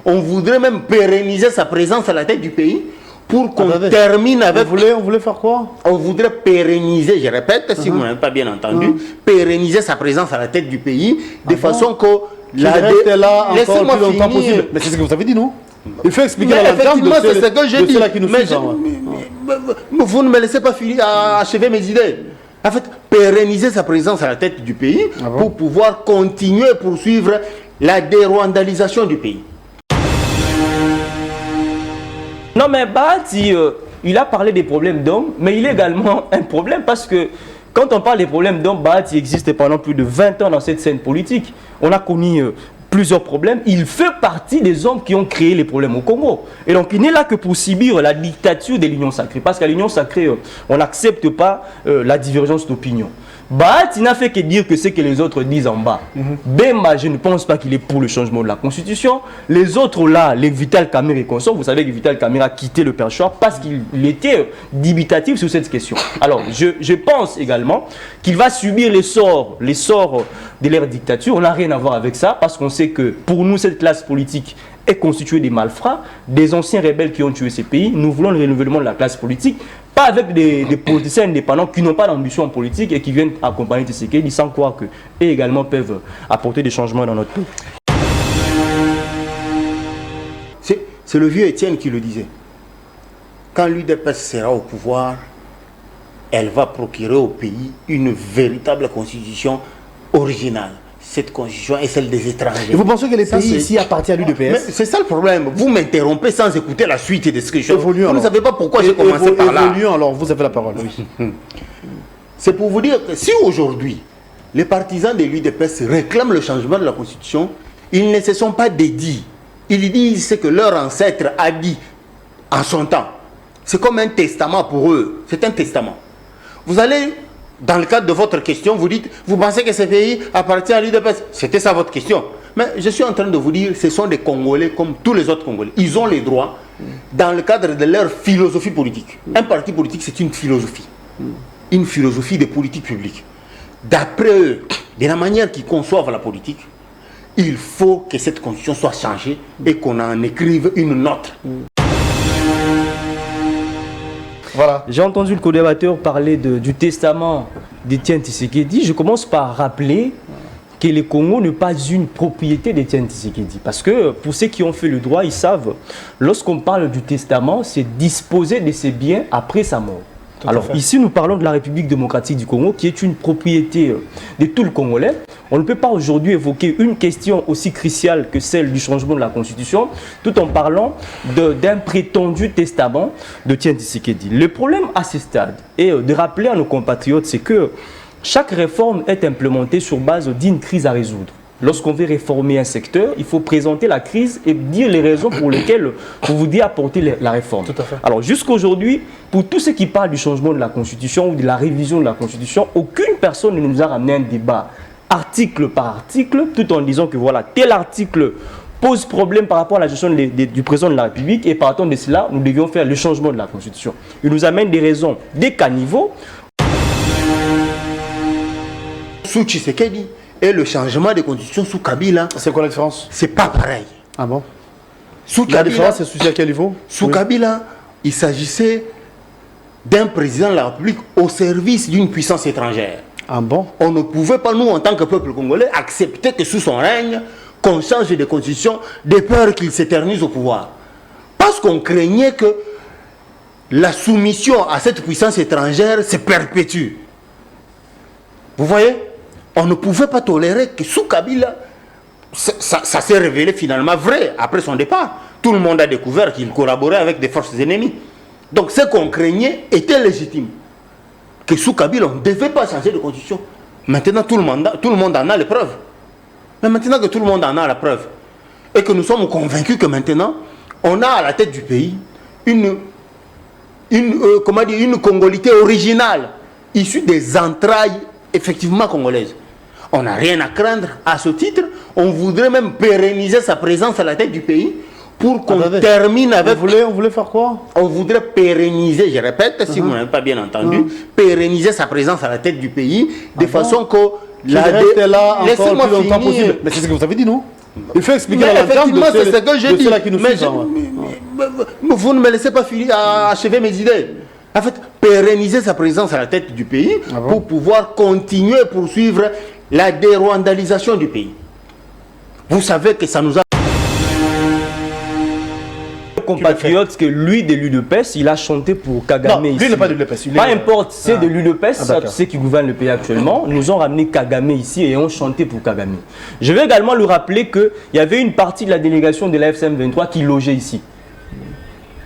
On voudrait même pérenniser sa présence à la tête du pays pour qu'on termine avec... On voulait faire quoi? On voudrait pérenniser, je répète, si vous n'avez pas bien entendu, pérenniser sa présence à la tête du pays de façon que... Laissez-moi finir. Mais c'est ce que vous avez dit, non? Il faut expliquer à l'entente de c'est ce que j'ai dit. Mais vous ne me laissez pas finir à achever mes idées. En fait, pérenniser sa présence à la tête du pays pour pouvoir continuer à poursuivre la dérwandalisation du pays. Non, mais Bahati, il a parlé des problèmes d'hommes, mais il est également un problème parce que quand on parle des problèmes d'hommes, Bahati existe pendant plus de 20 ans dans cette scène politique. On a connu plusieurs problèmes. Il fait partie des hommes qui ont créé les problèmes au Congo. Et donc, il n'est là que pour subir la dictature de l'Union sacrée. Parce qu'à l'Union sacrée, on n'accepte pas la divergence d'opinion. Bahati n'a fait que dire que ce que les autres disent en bas. Bemba, je ne pense pas qu'il est pour le changement de la Constitution. Les autres là, les Vital Kamerhe et consorts, vous savez que Vital Kamerhe a quitté le perchoir parce qu'il était dubitatif sur cette question. Alors, je pense également qu'il va subir les sorts de leur dictature. On n'a rien à voir avec ça parce qu'on sait que pour nous, cette classe politique est constituée des malfrats, des anciens rebelles qui ont tué ces pays. Nous voulons le renouvellement de la classe politique. Pas avec des politiciens indépendants qui n'ont pas d'ambition politique et qui viennent accompagner Tshisekedi sans croire qu'eux également peuvent apporter des changements dans notre pays. C'est le vieux Étienne qui le disait. Quand l'UDPS sera au pouvoir, elle va procurer au pays une véritable constitution originale. Cette constitution est celle des étrangers. Et vous pensez que les pays ici appartiennent à l'UDPS? C'est ça le problème. Vous m'interrompez sans écouter la suite de ce que je... Vous ne savez pas pourquoi j'ai commencé par là. Évoluons alors, vous avez la parole. Oui. C'est pour vous dire que si aujourd'hui, les partisans de l'UDPS réclament le changement de la constitution, ils ne se sont pas dédits. Ils disent ce que leur ancêtre a dit en son temps. C'est comme un testament pour eux. C'est un testament. Vous allez... Dans le cadre de votre question, vous dites, vous pensez que ce pays appartient à l'UDPS? C'était ça votre question. Mais je suis en train de vous dire, ce sont des Congolais comme tous les autres Congolais. Ils ont les droits dans le cadre de leur philosophie politique. Un parti politique, c'est une philosophie. Une philosophie de politique publique. D'après eux, de la manière qu'ils conçoivent la politique, il faut que cette constitution soit changée et qu'on en écrive une note. Voilà. J'ai entendu le co-débatteur parler du testament d'Étienne Tshisekedi. Je commence par rappeler que le Congo n'est pas une propriété d'Étienne Tshisekedi. Parce que pour ceux qui ont fait le droit, ils savent, lorsqu'on parle du testament, c'est disposer de ses biens après sa mort. Alors ici, nous parlons de la République démocratique du Congo, qui est une propriété de tout le Congolais. On ne peut pas aujourd'hui évoquer une question aussi cruciale que celle du changement de la Constitution, tout en parlant d'un prétendu testament de Étienne Tshisekedi. Le problème à ce stade, est de rappeler à nos compatriotes, c'est que chaque réforme est implémentée sur base d'une crise à résoudre. Lorsqu'on veut réformer un secteur, il faut présenter la crise et dire les raisons pour lesquelles vous voudriez apporter la réforme. Tout à fait. Alors jusqu'à aujourd'hui, pour tous ceux qui parlent du changement de la Constitution ou de la révision de la Constitution, aucune personne ne nous a ramené un débat article par article, tout en disant que voilà, tel article pose problème par rapport à la gestion du président de la République et partant de cela, nous devions faire le changement de la Constitution. Il nous amène des raisons des caniveaux. Sous Tshisekedi et le changement de constitution sous Kabila. C'est quoi la différence? C'est pas pareil. Ah bon? Sous La différence, c'est sous à quel niveau? Sous Kabila, il s'agissait d'un président de la République au service d'une puissance étrangère. Ah bon? On ne pouvait pas, nous, en tant que peuple congolais, accepter que sous son règne, qu'on change de constitution de peur qu'il s'éternise au pouvoir. Parce qu'on craignait que la soumission à cette puissance étrangère se perpétue. Vous voyez? On ne pouvait pas tolérer que sous Kabila, ça s'est révélé finalement vrai après son départ. Tout le monde a découvert qu'il collaborait avec des forces ennemies. Donc ce qu'on craignait était légitime. Que sous Kabila, on ne devait pas changer de constitution. Maintenant, tout le monde en a les preuves. Mais maintenant que tout le monde en a la preuve, et que nous sommes convaincus que maintenant, on a à la tête du pays une congolité originale, issue des entrailles effectivement congolaises. On n'a rien à craindre à ce titre. On voudrait même pérenniser sa présence à la tête du pays pour qu'on termine avec... On voulait faire quoi? On voudrait pérenniser, je répète, si vous n'avez pas bien entendu, pérenniser sa présence à la tête du pays de façon que... Laissez-moi finir. Mais c'est ce que vous avez dit, non? Il faut expliquer Mais à l'entame effectivement, c'est ce que j'ai dit. ceux-là qui nous Mais suivent. vous ne me laissez pas finir à achever mes idées. En fait, pérenniser sa présence à la tête du pays pour pouvoir continuer à poursuivre la dérwandalisation du pays. Vous savez que ça nous a... compatriote que lui, de l'UDPS, il a chanté pour Kagame. Non, lui n'est pas de l'UDPS. Pas importe, c'est de l'UDPS, c'est qui gouverne le pays actuellement. Nous ont ramené Kagame ici et ont chanté pour Kagame. Je vais également lui rappeler qu'il y avait une partie de la délégation de la FCM 23 qui logeait ici,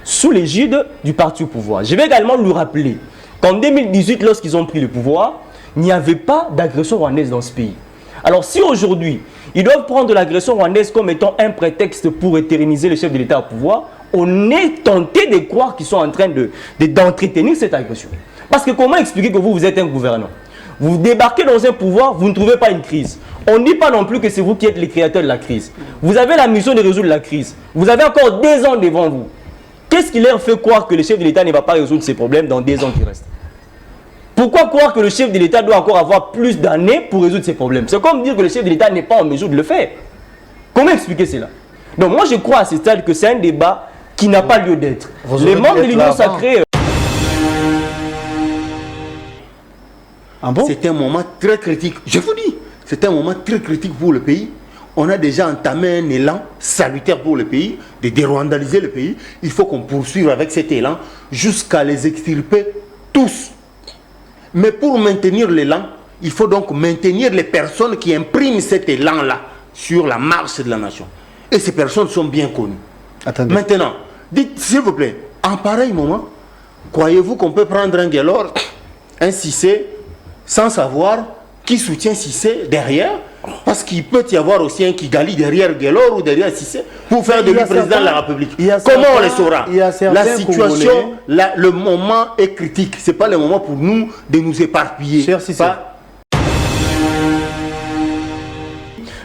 sous l'égide du parti au pouvoir. Je vais également lui rappeler qu'en 2018, lorsqu'ils ont pris le pouvoir, il n'y avait pas d'agression rwandaise dans ce pays. Alors si aujourd'hui, ils doivent prendre l'agression rwandaise comme étant un prétexte pour éterniser le chef de l'État au pouvoir, on est tenté de croire qu'ils sont en train d'entretenir cette agression. Parce que comment expliquer que vous êtes un gouvernant? Vous débarquez dans un pouvoir, vous ne trouvez pas une crise. On ne dit pas non plus que c'est vous qui êtes les créateurs de la crise. Vous avez la mission de résoudre la crise. Vous avez encore 2 ans devant vous. Qu'est-ce qui leur fait croire que le chef de l'État ne va pas résoudre ses problèmes dans 2 ans qui restent? Pourquoi croire que le chef de l'État doit encore avoir plus d'années pour résoudre ses problèmes? C'est comme dire que le chef de l'État n'est pas en mesure de le faire. Comment expliquer cela? Donc moi je crois à ce stade que c'est un débat qui n'a pas lieu d'être. Les membres de l'Union sacrée... C'est un moment très critique. Je vous dis, c'est un moment très critique pour le pays. On a déjà entamé un élan salutaire pour le pays, de dérwandaliser le pays. Il faut qu'on poursuive avec cet élan jusqu'à les extirper tous. Mais pour maintenir l'élan, il faut donc maintenir les personnes qui impriment cet élan-là sur la marche de la nation. Et ces personnes sont bien connues. Attendez. Maintenant, dites s'il vous plaît, en pareil moment, croyez-vous qu'on peut prendre un Guélor, un Cissé, sans savoir qui soutient Cissé derrière? Parce qu'il peut y avoir aussi un Kigali derrière Guélor ou derrière Cissé pour faire de lui président de la République. Comment on le saura? La situation, le moment est critique. Ce n'est pas le moment pour nous de nous éparpiller. Cher Cissé.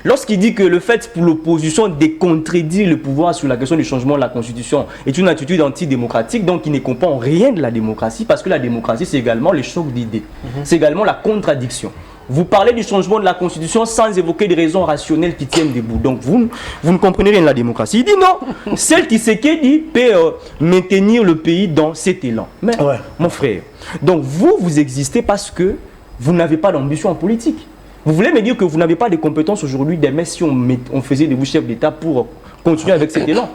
Lorsqu'il dit que le fait pour l'opposition de contredire le pouvoir sur la question du changement de la Constitution est une attitude antidémocratique, donc il ne comprend rien de la démocratie, parce que la démocratie, c'est également le choc d'idées. C'est également la contradiction. Vous parlez du changement de la Constitution sans évoquer des raisons rationnelles qui tiennent debout. Donc vous ne comprenez rien de la démocratie. Il dit non, celle qui dit peut maintenir le pays dans cet élan. Mais mon frère, donc vous existez parce que vous n'avez pas d'ambition en politique. Vous voulez me dire que vous n'avez pas de compétences aujourd'hui d'aimer si on faisait de vous chef d'État pour continuer avec cet élan?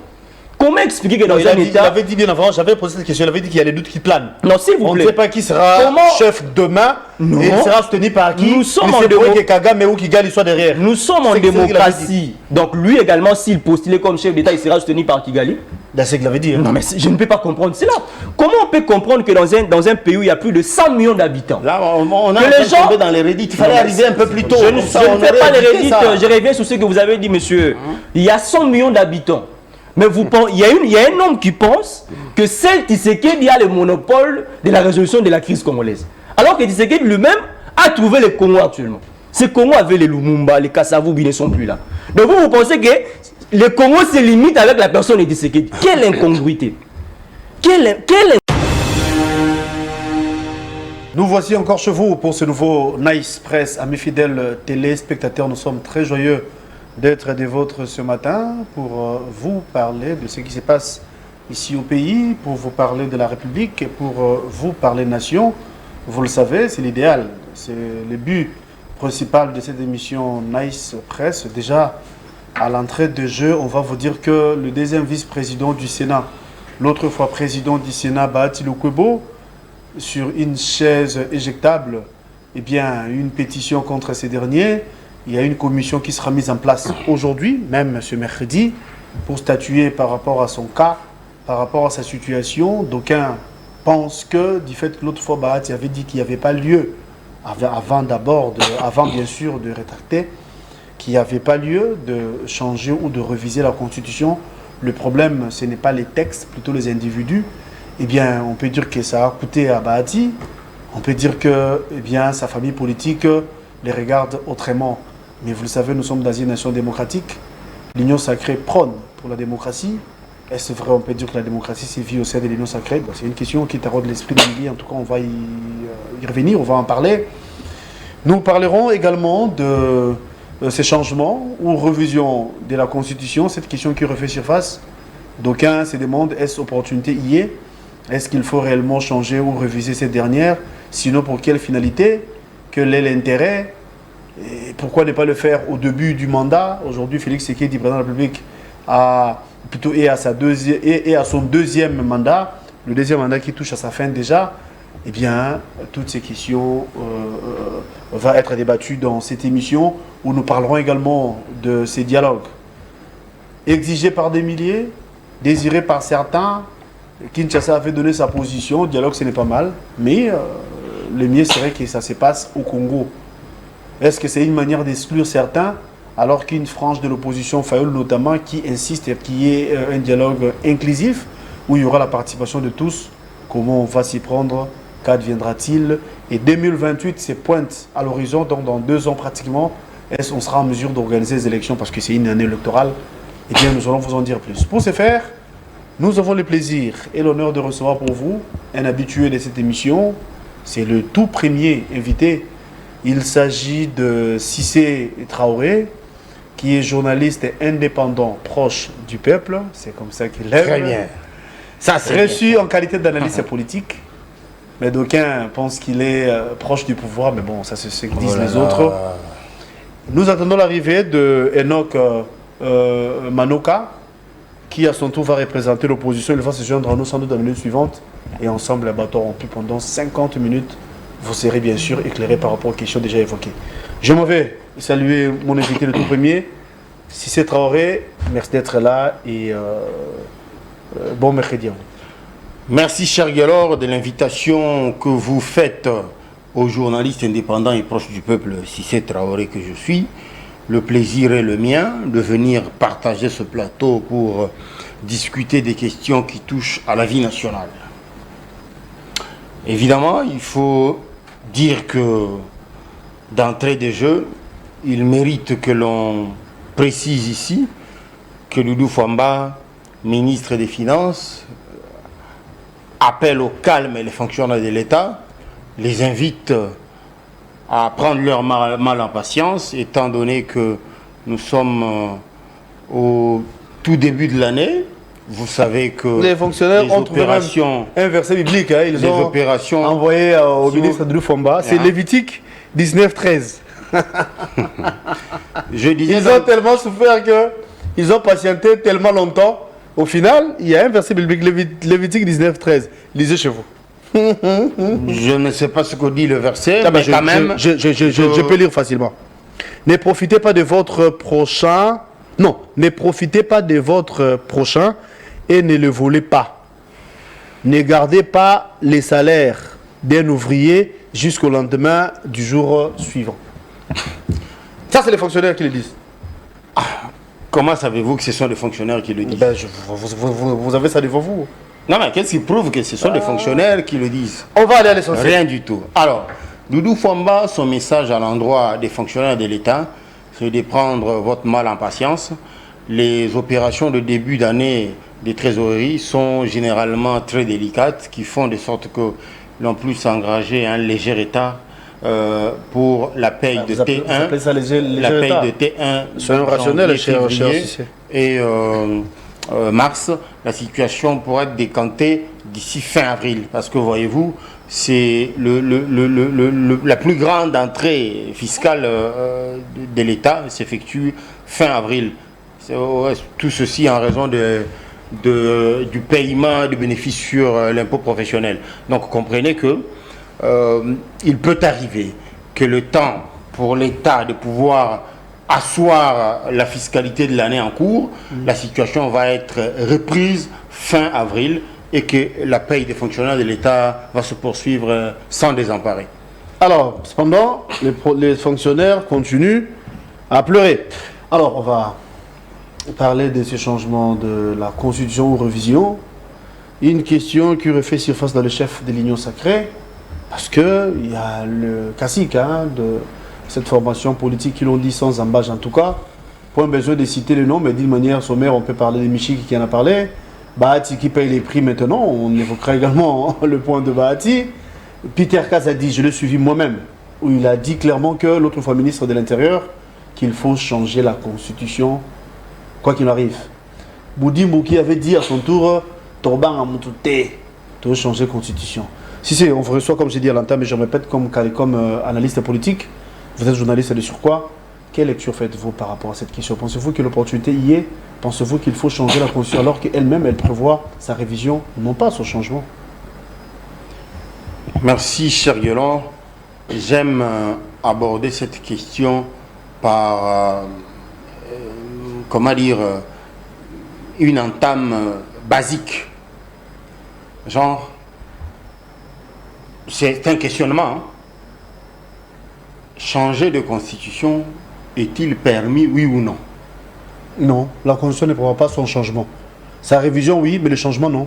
Comment expliquer que dans un État... Il avait dit bien avant, j'avais posé cette question, il avait dit qu'il y a des doutes qui planent. Non, s'il vous plaît. On ne sait pas qui sera chef demain, non. Et il sera soutenu par qui? Nous sommes en démocratie. Kagame ou Kigali soit derrière. Nous sommes en démocratie. Donc lui également, s'il postulait comme chef d'État, il sera soutenu par Kigali. C'est ce qu'il avait dit. Hein. Non, mais je ne peux pas comprendre cela. Comment on peut comprendre que dans un pays où il y a plus de 100 millions d'habitants, là, on a tombé dans les Reddit, il fallait arriver un peu plus tôt. Je ne fais pas les Reddit, je reviens sur ce que vous avez dit, monsieur. Il y a 100 millions d'habitants. Mais il y a un homme qui pense que celle Tshisekedi a le monopole de la résolution de la crise congolaise. Alors que Tshisekedi lui-même a trouvé le Congo actuellement. Ces Congo avec les Lumumba, les Kassavou, ils ne sont plus là. Donc vous pensez que le Congo se limite avec la personne de Tshisekedi. Quelle incongruité! Nous voici encore chez vous pour ce nouveau Nice Press. Amis fidèles téléspectateurs, nous sommes très joyeux d'être des vôtres ce matin pour vous parler de ce qui se passe ici au pays, pour vous parler de la République et pour vous parler nation. Vous le savez, c'est l'idéal, c'est le but principal de cette émission Nice Press. Déjà, à l'entrée de jeu, on va vous dire que le deuxième vice-président du Sénat, l'autre fois président du Sénat, Bahati Lukwebo, sur une chaise éjectable, eh bien, une pétition contre ces derniers. Il y a une commission qui sera mise en place aujourd'hui, même ce mercredi, pour statuer par rapport à son cas, par rapport à sa situation. D'aucuns pensent que, du fait que l'autre fois, Bahati avait dit qu'il n'y avait pas lieu, avant bien sûr de rétracter, qu'il n'y avait pas lieu de changer ou de réviser la Constitution. Le problème, ce n'est pas les textes, plutôt les individus. Eh bien, on peut dire que ça a coûté à Bahati. On peut dire que sa famille politique les regarde autrement. Mais vous le savez, nous sommes dans une nation démocratique. L'Union sacrée prône pour la démocratie. Est-ce vrai, on peut dire que la démocratie s'est vue au sein de l'Union sacrée? C'est une question qui taraude l'esprit de Lili. En tout cas, on va y revenir, on va en parler. Nous parlerons également de ces changements ou révision de la Constitution, cette question qui refait surface, d'aucuns se demandent est-ce opportunité y est? Est-ce qu'il faut réellement changer ou réviser cette dernière? Sinon, pour quelle finalité? Quel est l'intérêt? Et pourquoi ne pas le faire au début du mandat? Aujourd'hui, Félix Tshisekedi, président de la République, est à son deuxième mandat, le deuxième mandat qui touche à sa fin déjà. Eh bien, toutes ces questions vont être débattues dans cette émission où nous parlerons également de ces dialogues exigés par des milliers, désirés par certains. Kinshasa avait donné sa position, dialogue ce n'est pas mal, mais le mieux serait que ça se passe au Congo. Est-ce que c'est une manière d'exclure certains alors qu'une frange de l'opposition, Fayoul notamment, qui insiste qu'il y ait un dialogue inclusif où il y aura la participation de tous? Comment on va s'y prendre? Qu'adviendra-t-il? Et 2028 se pointe à l'horizon, donc dans 2 ans pratiquement, est-ce qu'on sera en mesure d'organiser les élections parce que c'est une année électorale? Eh bien, nous allons vous en dire plus. Pour ce faire, nous avons le plaisir et l'honneur de recevoir pour vous un habitué de cette émission. C'est le tout premier invité. Il s'agit de Cissé Traoré, qui est journaliste indépendant proche du peuple. C'est comme ça qu'il est. Très bien. Ça, c'est reçu en qualité d'analyste politique. Mais d'aucuns pensent qu'il est proche du pouvoir, mais bon, ça c'est ce que disent les autres. Nous attendons l'arrivée de Enoch Manoka, qui à son tour va représenter l'opposition. Il va se joindre à nous sans doute dans la minute suivante. Et ensemble, les bateaux rompu pendant 50 minutes. Vous serez bien sûr éclairé par rapport aux questions déjà évoquées. Je m'en vais saluer mon invité le tout premier, Cissé Traoré. Merci d'être là et bon mercredi à vous. Merci, cher Guélor, de l'invitation que vous faites aux journalistes indépendants et proches du peuple, Cissé Traoré que je suis. Le plaisir est le mien de venir partager ce plateau pour discuter des questions qui touchent à la vie nationale. Évidemment, il faut dire que d'entrée de jeu, il mérite que l'on précise ici que Doudou Fwamba, ministre des Finances, appelle au calme les fonctionnaires de l'État, les invite à prendre leur mal en patience, étant donné que nous sommes au tout début de l'année. Vous savez que les fonctionnaires ont trouvé un verset biblique. Hein, ils ont envoyé au ministre Doudou Fwamba. C'est Lévitique 19-13. Ils ont tellement souffert qu'ils ont patienté tellement longtemps. Au final, il y a un verset biblique, Lévitique 19-13. Lisez chez vous. Je ne sais pas ce que dit le verset, mais quand même... Je peux lire facilement. Ne profitez pas de votre prochain... Non, ne profitez pas de votre prochain et ne le volez pas. Ne gardez pas les salaires d'un ouvrier jusqu'au lendemain du jour suivant. Ça, c'est les fonctionnaires qui le disent. Comment savez-vous que ce sont les fonctionnaires qui le disent? Vous avez ça devant vous. Non, mais qu'est-ce qui prouve que ce sont les fonctionnaires qui le disent? On va aller à l'essentiel. Rien du tout. Alors, Doudou Fwamba, son message à l'endroit des fonctionnaires de l'État, c'est de prendre votre mal en patience. Les opérations de début d'année des trésoreries sont généralement très délicates, qui font de sorte que l'on puisse engager un léger état pour la paye de T1. Vous appelez ça léger la paye état. de T1. Soyons rationnels, cher et mars, la situation pourrait être décantée d'ici fin avril. Parce que voyez-vous, c'est la plus grande entrée fiscale de l'État s'effectue fin avril. Tout ceci en raison du paiement de bénéfices sur l'impôt professionnel. Donc comprenez que il peut arriver que le temps pour l'État de pouvoir asseoir la fiscalité de l'année en cours, la situation va être reprise fin avril et que la paye des fonctionnaires de l'État va se poursuivre sans désemparer. Alors, cependant, les fonctionnaires continuent à pleurer. Alors, on va parler de ce changement de la Constitution ou révision. Une question qui refait surface dans le chef de l'Union sacrée, parce qu'il y a le classique de cette formation politique qui l'ont dit sans embâche en tout cas. Point besoin de citer le nom, mais d'une manière sommaire, on peut parler de Michik qui en a parlé. Bahati qui paye les prix maintenant, on évoquera également le point de Bahati. Peter Kaz a dit, je l'ai suivi moi-même, où il a dit clairement que l'autre fois ministre de l'Intérieur, qu'il faut changer la constitution, quoi qu'il arrive. Boudi Mbouki avait dit à son tour, Torban a monté, de changer la constitution. Si c'est, on vous reçoit comme j'ai dit à l'entame, mais je répète comme analyste politique, vous êtes journaliste de surcroît, quelle lecture faites-vous par rapport à cette question? Pensez-vous que l'opportunité y est? Pensez-vous qu'il faut changer la constitution alors qu'elle-même, elle prévoit sa révision, non pas son changement? Merci, cher Guélan. J'aime aborder cette question par, comment dire, une entame basique. Genre, c'est un questionnement. Hein. Changer de constitution est-il permis, oui ou non? Non, la constitution ne prévoit pas son changement. Sa révision, oui, mais le changement, non.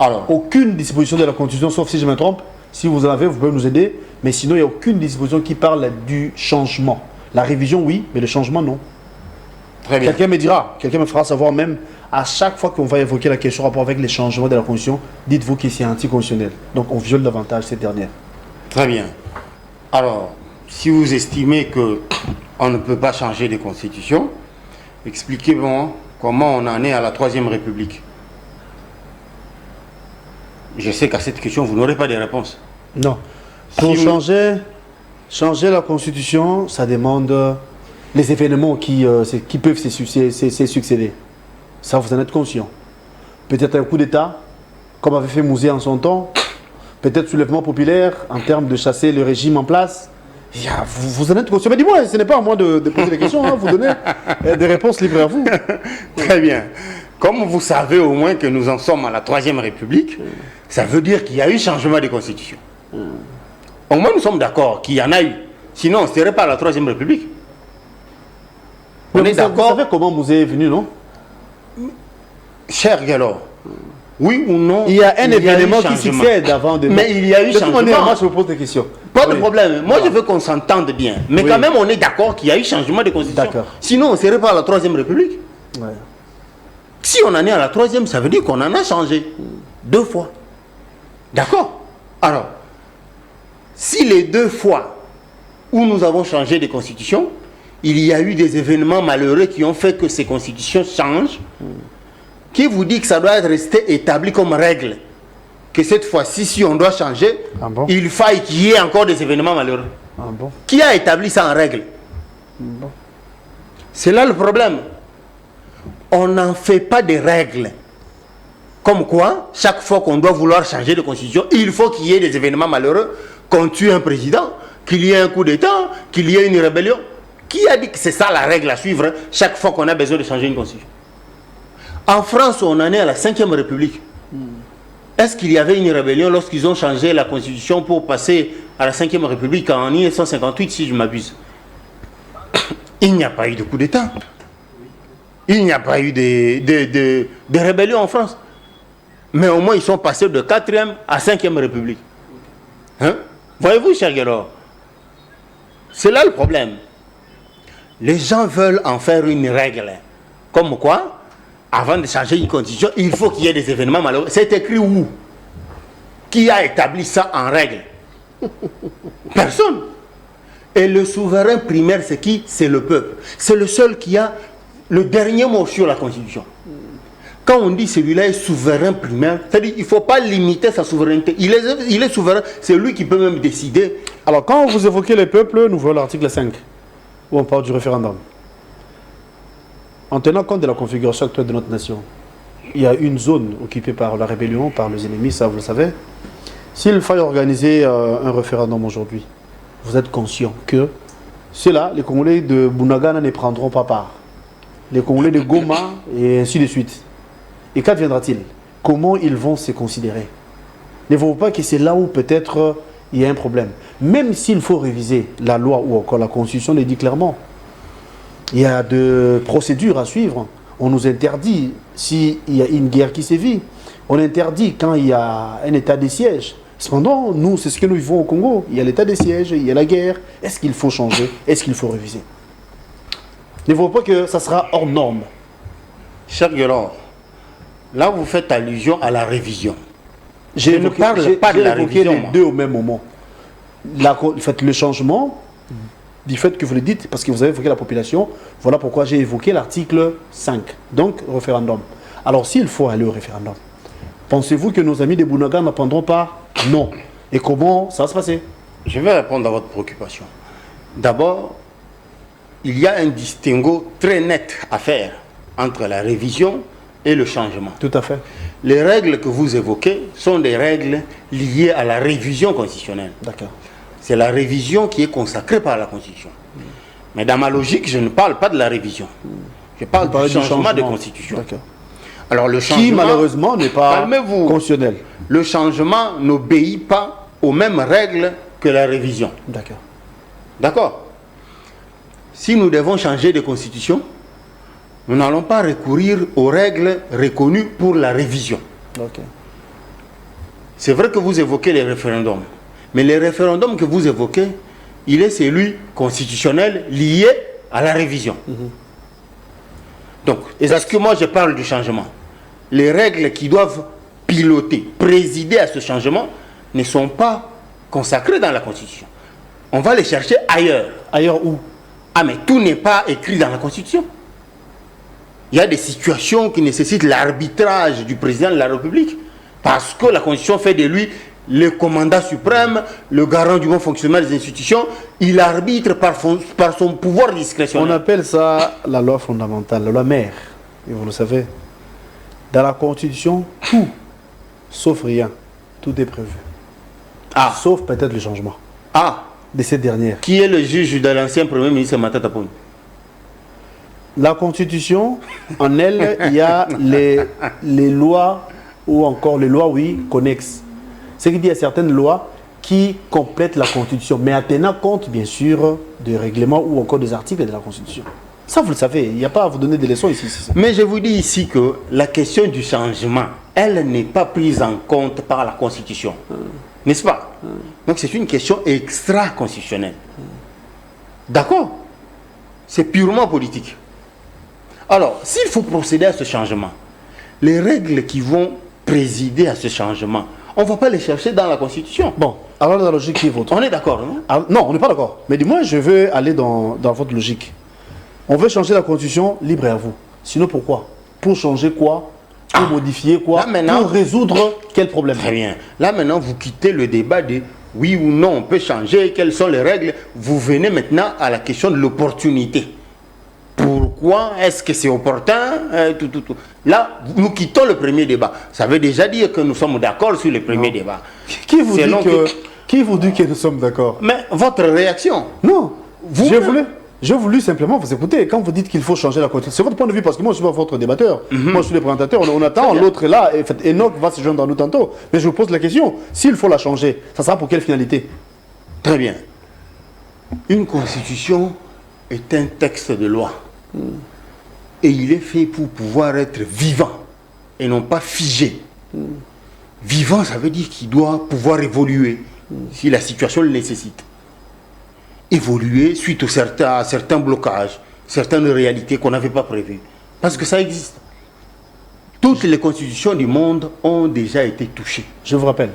Alors, aucune disposition de la constitution, sauf si je me trompe, si vous en avez, vous pouvez nous aider, mais sinon, il n'y a aucune disposition qui parle du changement. La révision, oui, mais le changement, non. Très bien. Quelqu'un me dira, quelqu'un me fera savoir même, à chaque fois qu'on va évoquer la question rapport avec les changements de la constitution, dites-vous que c'est anticonstitutionnel. Donc, on viole davantage cette dernière. Très bien. Alors, si vous estimez qu'on ne peut pas changer de constitution, expliquez-moi comment on en est à la Troisième République. Je sais qu'à cette question, vous n'aurez pas de réponse. Non. Pour changer la constitution, ça demande les événements qui peuvent se succéder. Ça, vous en êtes conscient. Peut-être un coup d'État, comme avait fait Mouzé en son temps, peut-être soulèvement populaire en termes de chasser le régime en place. Vous en êtes conscient. Mais dis-moi, ce n'est pas à moi de poser des questions, hein, vous donnez des réponses libres à vous. Très bien. Comme vous savez au moins que nous en sommes à la Troisième République, ça veut dire qu'il y a eu changement de constitution. Au moins nous sommes d'accord qu'il y en a eu. Sinon on ne serait pas à la Troisième République. On est d'accord. Vous savez comment Mouzé est venu, non? Cher Gallo, oui ou non, il y a un événement qui succède avant de... Mais il y a eu changement. Moi, je vous pose des questions. Pas de problème. Moi, je veux qu'on s'entende bien. Mais quand même, on est d'accord qu'il y a eu changement de constitution. Sinon, on ne serait pas à la Troisième République. Ouais. Si on en est à la Troisième, ça veut dire qu'on en a changé 2 fois. D'accord? Alors, si les 2 fois où nous avons changé de constitution, il y a eu des événements malheureux qui ont fait que ces constitutions changent, qui vous dit que ça doit être resté établi comme règle, que cette fois-ci, si on doit changer, il faille qu'il y ait encore des événements malheureux. Qui a établi ça en règle? C'est là le problème. On n'en fait pas de règles. Comme quoi, chaque fois qu'on doit vouloir changer de constitution, il faut qu'il y ait des événements malheureux, qu'on tue un président, qu'il y ait un coup d'État, qu'il y ait une rébellion. Qui a dit que c'est ça la règle à suivre chaque fois qu'on a besoin de changer une constitution? En France, on en est à la 5e République. Est-ce qu'il y avait une rébellion lorsqu'ils ont changé la constitution pour passer à la 5e République en 1958, si je m'abuse? Il n'y a pas eu de coup d'État. Il n'y a pas eu de rébellion en France. Mais au moins, ils sont passés de 4e à 5e République. Hein? Voyez-vous, cher Guélor? C'est là le problème. Les gens veulent en faire une règle. Comme quoi, avant de changer une constitution, il faut qu'il y ait des événements malheureux. C'est écrit où? Qui a établi ça en règle? Personne. Et le souverain primaire, c'est qui? C'est le peuple. C'est le seul qui a le dernier mot sur la constitution. Quand on dit celui-là est souverain primaire, c'est-à-dire qu'il ne faut pas limiter sa souveraineté. Il est souverain, c'est lui qui peut même décider. Alors, quand vous évoquez les peuples, nous voyons l'article 5, où on parle du référendum. En tenant compte de la configuration actuelle de notre nation, il y a une zone occupée par la rébellion, par les ennemis, ça vous le savez. S'il faille organiser un référendum aujourd'hui, vous êtes conscient que ceux-là, les Congolais de Bunagana ne prendront pas part. Les Congolais de Goma et ainsi de suite. Et qu'adviendra-t-il? Comment ils vont se considérer? Ne voyez pas que c'est là où peut-être il y a un problème. Même s'il faut réviser la loi ou encore la Constitution le dit clairement, il y a des procédures à suivre. On nous interdit s'il y a une guerre qui sévit. On interdit quand il y a un état de siège. Cependant, nous, c'est ce que nous vivons au Congo. Il y a l'état de siège, il y a la guerre. Est-ce qu'il faut changer? Est-ce qu'il faut réviser? Ne voyez pas que ça sera hors norme. Cher Guélor, là vous faites allusion à la révision. Je ne parle pas de la révision. Les deux au même moment. Le changement du fait que vous le dites, parce que vous avez évoqué la population, voilà pourquoi j'ai évoqué l'article 5, donc référendum. Alors s'il faut aller au référendum, pensez-vous que nos amis des Bounaga n'apprendront pas? Non. Et comment ça va se passer? Je vais répondre à votre préoccupation. D'abord, il y a un distinguo très net à faire entre la révision et le changement. Tout à fait. Les règles que vous évoquez sont des règles liées à la révision constitutionnelle. D'accord. C'est la révision qui est consacrée par la Constitution. Mais dans ma logique, je ne parle pas de la révision. Je parle du changement de Constitution. D'accord. Alors le changement, qui malheureusement n'est pas calmez-vous. constitutionnel. Le changement n'obéit pas aux mêmes règles que la révision. D'accord. D'accord? Si nous devons changer de constitution, nous n'allons pas recourir aux règles reconnues pour la révision. Ok. C'est vrai que vous évoquez les référendums, mais les référendums que vous évoquez, il est celui constitutionnel lié à la révision. Donc, est-ce que moi je parle du changement? Les règles qui doivent piloter, présider à ce changement ne sont pas consacrées dans la Constitution. On va les chercher ailleurs. Ailleurs où? Ah, mais tout n'est pas écrit dans la Constitution. Il y a des situations qui nécessitent l'arbitrage du président de la République parce que la Constitution fait de lui le commandant suprême, le garant du bon fonctionnement des institutions. Il arbitre par son pouvoir discrétionnaire. On appelle ça la loi fondamentale, la loi mère. Et vous le savez, dans la Constitution, tout, sauf rien, tout est prévu. Ah. Sauf peut-être le changement de cette dernière. Qui est le juge de l'ancien Premier ministre Matata Ponyo? La Constitution, en elle, il y a les lois, ou encore les lois, oui, connexes. C'est qu'il y a certaines lois qui complètent la Constitution, mais en tenant compte, bien sûr, des règlements ou encore des articles de la Constitution. Ça, vous le savez, il n'y a pas à vous donner des leçons ici. Mais je vous dis ici que la question du changement, elle n'est pas prise en compte par la Constitution. N'est-ce pas? Donc c'est une question extra-constitutionnelle. D'accord? C'est purement politique. Alors, s'il faut procéder à ce changement, les règles qui vont présider à ce changement, on ne va pas les chercher dans la Constitution. Bon, alors la logique qui est votre. On est d'accord, non? Ah, non, on n'est pas d'accord. Mais dis-moi, je veux aller dans votre logique. On veut changer la Constitution, libre à vous. Sinon, pourquoi? Pour changer quoi? Pour modifier quoi? Là, maintenant, pour résoudre quel problème? Très bien. Là, maintenant, vous quittez le débat de oui ou non, on peut changer, quelles sont les règles. Vous venez maintenant à la question de l'opportunité. Pourquoi est-ce que c'est opportun? Là, nous quittons le premier débat. Ça veut déjà dire que nous sommes d'accord sur le premier débat. Qui vous dit que nous sommes d'accord? Mais votre réaction? Non. J'ai voulu simplement vous écouter. Quand vous dites qu'il faut changer la Constitution, c'est votre point de vue, parce que moi je suis pas votre débatteur. Moi je suis le présentateur, on attend, l'autre est là, et Enoch va se joindre à nous tantôt. Mais je vous pose la question, s'il faut la changer, ça sera pour quelle finalité? Très bien. Une constitution est un texte de loi. Et il est fait pour pouvoir être vivant et non pas figé. Vivant, ça veut dire qu'il doit pouvoir évoluer si la situation le nécessite. Évoluer suite à certains blocages, certaines réalités qu'on n'avait pas prévues. Parce que ça existe. Toutes les constitutions du monde ont déjà été touchées. Je vous rappelle,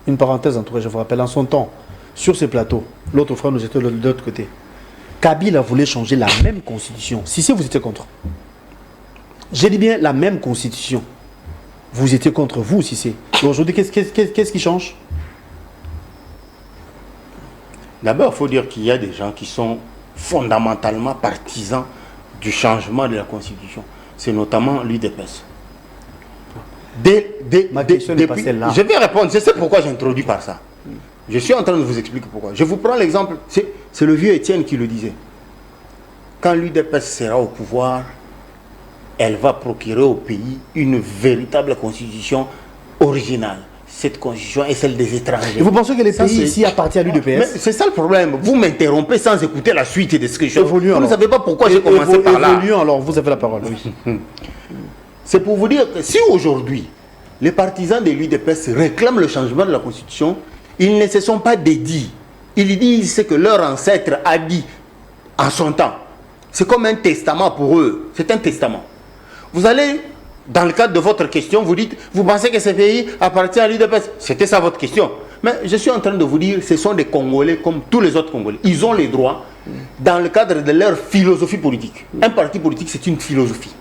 une parenthèse entourée, je vous rappelle, en son temps, sur ces plateaux, l'autre frère nous était de l'autre côté. Kabila voulait changer la même constitution. Si vous étiez contre. J'ai dit bien la même constitution. Vous étiez contre vous, Cissé. Aujourd'hui, qu'est-ce qui change? D'abord, il faut dire qu'il y a des gens qui sont fondamentalement partisans du changement de la Constitution. C'est notamment l'UDPS. Ma question n'est pas celle-là. Je vais répondre, c'est pourquoi j'introduis par ça. Je suis en train de vous expliquer pourquoi. Je vous prends l'exemple, c'est le vieux Étienne qui le disait. Quand l'UDPS sera au pouvoir, elle va procurer au pays une véritable constitution originale. Cette constitution est celle des étrangers. Et vous pensez que les pays ici appartiennent à l'UDPS? C'est ça le problème. Vous m'interrompez sans écouter la suite de ce que je... Vous ne savez pas pourquoi j'ai commencé par là. Évoluons alors, vous avez la parole. Oui. C'est pour vous dire que si aujourd'hui, les partisans de l'UDPS réclament le changement de la constitution, ils ne se sont pas dédits. Ils disent ce que leur ancêtre a dit en son temps. C'est comme un testament pour eux. C'est un testament. Vous allez, dans le cadre de votre question, vous dites, vous pensez que ce pays appartient à l'UDPS? C'était ça votre question. Mais je suis en train de vous dire, ce sont des Congolais comme tous les autres Congolais. Ils ont les droits dans le cadre de leur philosophie politique. Un parti politique, c'est une philosophie.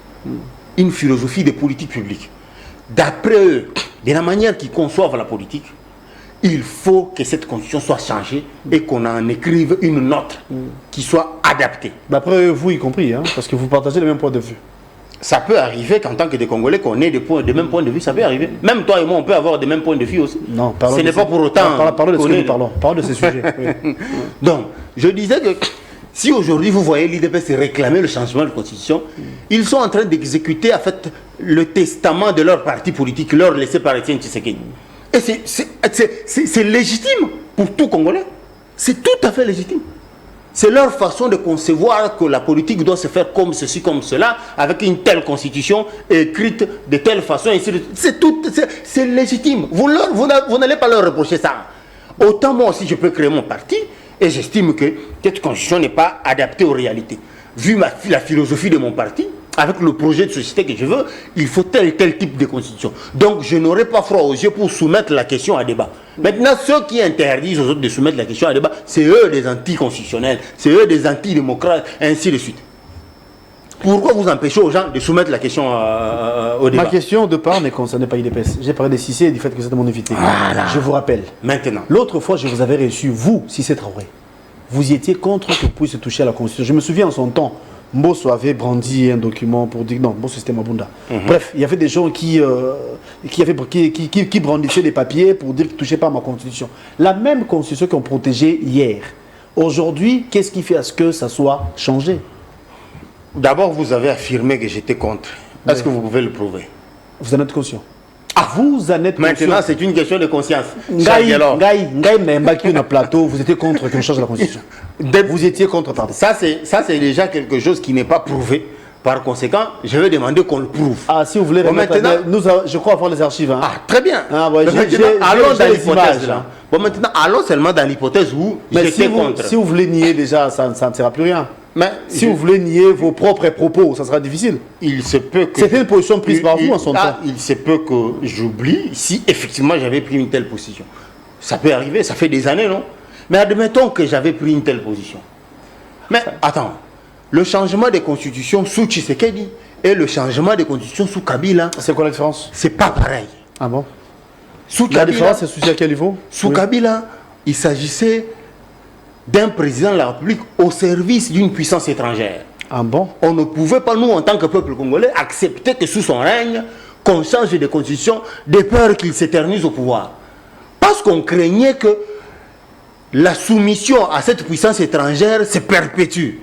Une philosophie de politique publique. D'après eux, de la manière qu'ils conçoivent la politique, il faut que cette constitution soit changée et qu'on en écrive une note qui soit adaptée. D'après vous y compris, hein, parce que vous partagez le même point de vue. Ça peut arriver qu'en tant que des Congolais, qu'on ait des mêmes points de vue, ça peut arriver. Même toi et moi, on peut avoir des mêmes points de vue aussi. Non, ce n'est pas pour autant... Parlons de ce que nous parlons. Parlons de ces sujets. Oui. Donc, je disais que si aujourd'hui vous voyez l'IDPS réclamer le changement de constitution, ils sont en train d'exécuter en fait le testament de leur parti politique, leur laissé par Etienne Tshisekedi. Et c'est légitime pour tout Congolais. C'est tout à fait légitime. C'est leur façon de concevoir que la politique doit se faire comme ceci, comme cela, avec une telle constitution écrite de telle façon. C'est légitime. Vous n'allez pas leur reprocher ça. Autant moi aussi, je peux créer mon parti et j'estime que cette constitution n'est pas adaptée aux réalités. Vu la philosophie de mon parti, avec le projet de société que je veux, il faut tel type de constitution. Donc je n'aurai pas froid aux yeux pour soumettre la question à débat. Maintenant, ceux qui interdisent aux autres de soumettre la question à débat, c'est eux des anticonstitutionnels, c'est eux des antidémocrates, ainsi de suite. Pourquoi vous empêchez aux gens de soumettre la question au débat? Ma question de part ne concernait pas IDPS. J'ai parlé de Cissé et du fait que c'était mon invité. Voilà. Je vous rappelle. Maintenant. L'autre fois, je vous avais reçu, vous, Cissé Traoré. Vous y étiez contre que vous puissiez toucher à la Constitution. Je me souviens en son temps, Mbosso avait brandi un document pour dire non, Mbosso c'était Mabunda. Bref, il y avait des gens qui brandissaient des papiers pour dire qu'ils ne touchaient pas à ma Constitution. La même Constitution qu'on protégeait hier. Aujourd'hui, qu'est-ce qui fait à ce que ça soit changé? D'abord, vous avez affirmé que j'étais contre. Est-ce que vous pouvez le prouver? Vous en êtes conscient? Vous en êtes Maintenant, c'est une question de conscience. Plateau, vous étiez contre qu'on change la Constitution. Vous étiez contre, pardon. Ça, c'est déjà quelque chose qui n'est pas prouvé. Par conséquent, je vais demander qu'on le prouve. Ah, si vous voulez remettre... je crois avoir les archives. Hein. Ah, très bien. Ah, ouais, allons dans l'hypothèse. Bon, maintenant, allons seulement dans l'hypothèse où j'étais contre. Si vous voulez nier déjà, ça ne sert à plus rien. Mais si vous voulez nier vos propres propos, ça sera difficile. Il se peut que... C'était une position prise par vous en son temps. Il se peut que j'oublie si effectivement j'avais pris une telle position. Ça peut arriver, ça fait des années, non? Mais admettons que j'avais pris une telle position. Mais attends, le changement des constitutions sous Tshisekedi et le changement des constitutions sous Kabila... C'est quoi la différence? C'est pas pareil. Ah bon? Sous la Kabila, différence, c'est souci à quel niveau? Sous Kabila, il s'agissait d'un président de la République au service d'une puissance étrangère. Ah bon? On ne pouvait pas, nous, en tant que peuple congolais, accepter que sous son règne, qu'on change de constitution de peur qu'il s'éternise au pouvoir. Parce qu'on craignait que la soumission à cette puissance étrangère se perpétue.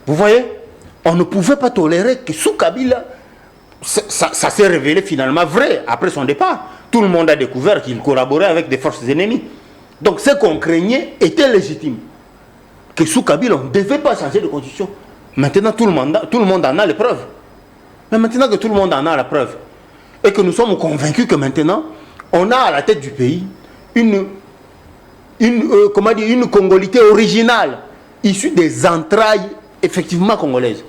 Vous voyez? On ne pouvait pas tolérer que sous Kabila, ça s'est révélé finalement vrai après son départ. Tout le monde a découvert qu'il collaborait avec des forces ennemies. Donc ce qu'on craignait était légitime. Que sous Kabila, on ne devait pas changer de constitution. Maintenant, tout le monde en a les preuves. Mais maintenant que tout le monde en a la preuve, et que nous sommes convaincus que maintenant, on a à la tête du pays une congolité originale, issue des entrailles effectivement congolaises.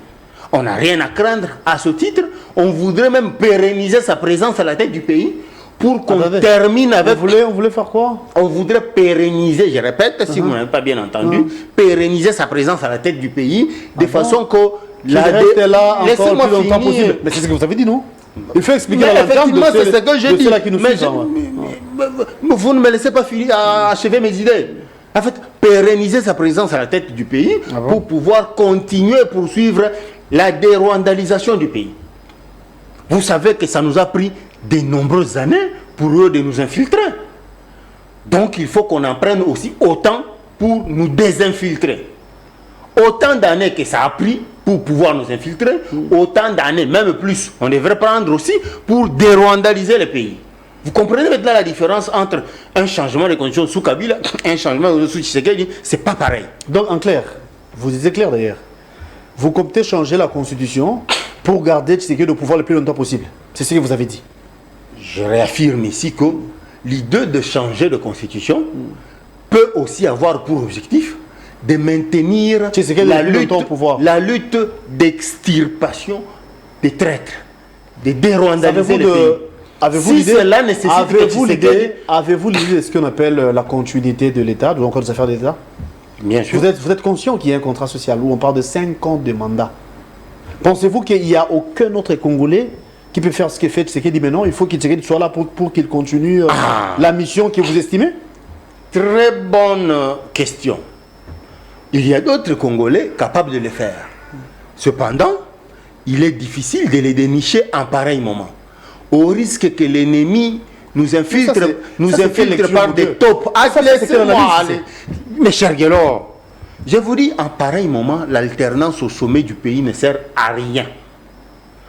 On n'a rien à craindre à ce titre. On voudrait même pérenniser sa présence à la tête du pays pour qu'on termine avec... On voulait faire quoi? On voudrait pérenniser, je répète, si vous n'avez pas bien entendu, pérenniser sa présence à la tête du pays, de façon que... Laissez-moi finir. Possible. Mais c'est ce que vous avez dit, non? Il faut expliquer à l'entente de ceux-là qui nous suivent. Vous ne me laissez pas finir, achever mes idées. En fait, pérenniser sa présence à la tête du pays pour pouvoir continuer à poursuivre la dérwandalisation du pays. Vous savez que ça nous a pris de nombreuses années pour eux de nous infiltrer. Donc il faut qu'on en prenne aussi autant pour nous désinfiltrer. Autant d'années que ça a pris pour pouvoir nous infiltrer, autant d'années, même plus, on devrait prendre aussi pour dérwandaliser le pays. Vous comprenez maintenant la différence entre un changement de conditions sous Kabila et un changement sous Tshisekedi? C'est pas pareil. Donc en clair, vous disiez clair d'ailleurs, vous comptez changer la constitution pour garder Tshisekedi au pouvoir le plus longtemps possible. C'est ce que vous avez dit. Je réaffirme ici que l'idée de changer de constitution peut aussi avoir pour objectif de maintenir la lutte d'extirpation des traîtres, de dérwandaliser le pays. Avez-vous Si cela nécessite que Tshisekedi... avez-vous l'idée de ce qu'on appelle la continuité de l'État, ou encore des affaires d'État? Bien sûr. Vous êtes conscient qu'il y a un contrat social où on parle de 5 ans de mandat. Pensez-vous qu'il n'y a aucun autre Congolais qui peut faire ce qu'il fait Tshisekedi maintenant? Il faut qu'il soit là pour qu'il continue la mission que vous estimez? Très bonne question. Il y a d'autres Congolais capables de le faire. Cependant, il est difficile de les dénicher en pareil moment. Au risque que l'ennemi nous infiltre, par des taupes. Laissez-moi aller. Mes chers Guélor, je vous dis, en pareil moment, l'alternance au sommet du pays ne sert à rien.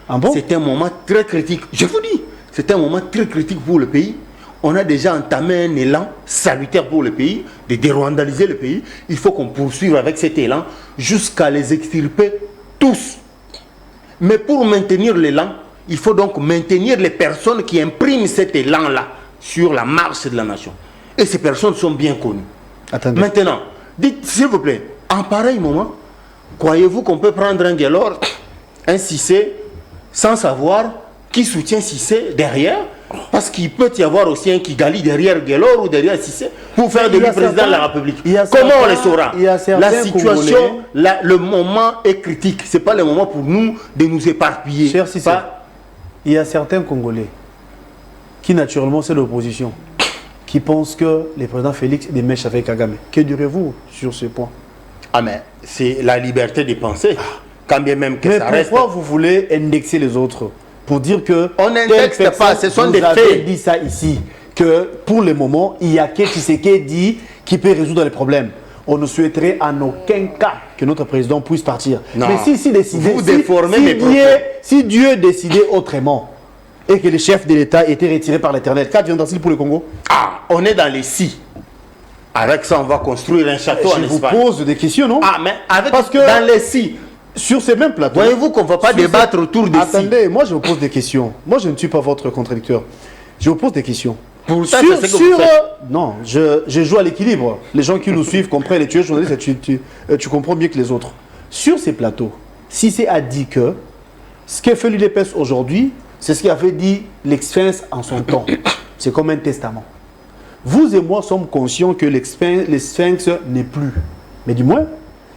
Ah bon? C'est un moment très critique. Je vous dis, c'est un moment très critique pour le pays. On a déjà entamé un élan salutaire pour le pays, de dérwandaliser le pays. Il faut qu'on poursuive avec cet élan jusqu'à les extirper tous. Mais pour maintenir l'élan, il faut donc maintenir les personnes qui impriment cet élan-là sur la marche de la nation. Et ces personnes sont bien connues. Attendez. Maintenant, dites s'il vous plaît, en pareil moment, croyez-vous qu'on peut prendre un Guélor, un Cissé, sans savoir qui soutient Cissé derrière? Parce qu'il peut y avoir aussi un Kigali derrière Guélor ou derrière Cissé pour faire de lui président de la République. Comment on le saura? La situation, le moment est critique. Ce n'est pas le moment pour nous de nous éparpiller. Cher Cissé, il y a certains Congolais qui, naturellement, c'est l'opposition, qui pensent que le président Félix est des mèches avec Kagame. Que direz-vous sur ce point? Ah, mais c'est la liberté de penser. Quand bien même que ça reste. Pourquoi vous voulez indexer les autres pour dire que on n'indexe pas, ce sont des faits. Vous avez dit ça ici, que pour le moment, il y a que Tshisekedi qui peut résoudre les problèmes. On ne souhaiterait en aucun cas que notre président puisse partir. Non. Mais si décidé, vous déformez mes propos. Si Dieu décidait autrement et que le chef de l'État était retiré par l'Éternel, qu'adviendra-t-il pour le Congo? Ah, on est dans les si. Avec ça, on va construire un château en Espagne. Je vous pose des questions, non? Ah, mais avec parce que dans les si. Sur ces mêmes plateaux. Voyez-vous qu'on ne va pas débattre autour de Attendez, moi je vous pose des questions. Moi je ne suis pas votre contradicteur. Je vous pose des questions. Pour ça, non, je joue à l'équilibre. Les gens qui nous suivent comprennent, et tu es journaliste, tu comprends mieux que les autres. Sur ces plateaux, Cissé a dit que ce que fait l'UDPS aujourd'hui, c'est ce qu'avait dit l'ex-Sphinx en son temps. C'est comme un testament. Vous et moi sommes conscients que l'ex-Sphinx n'est plus. Mais du moins,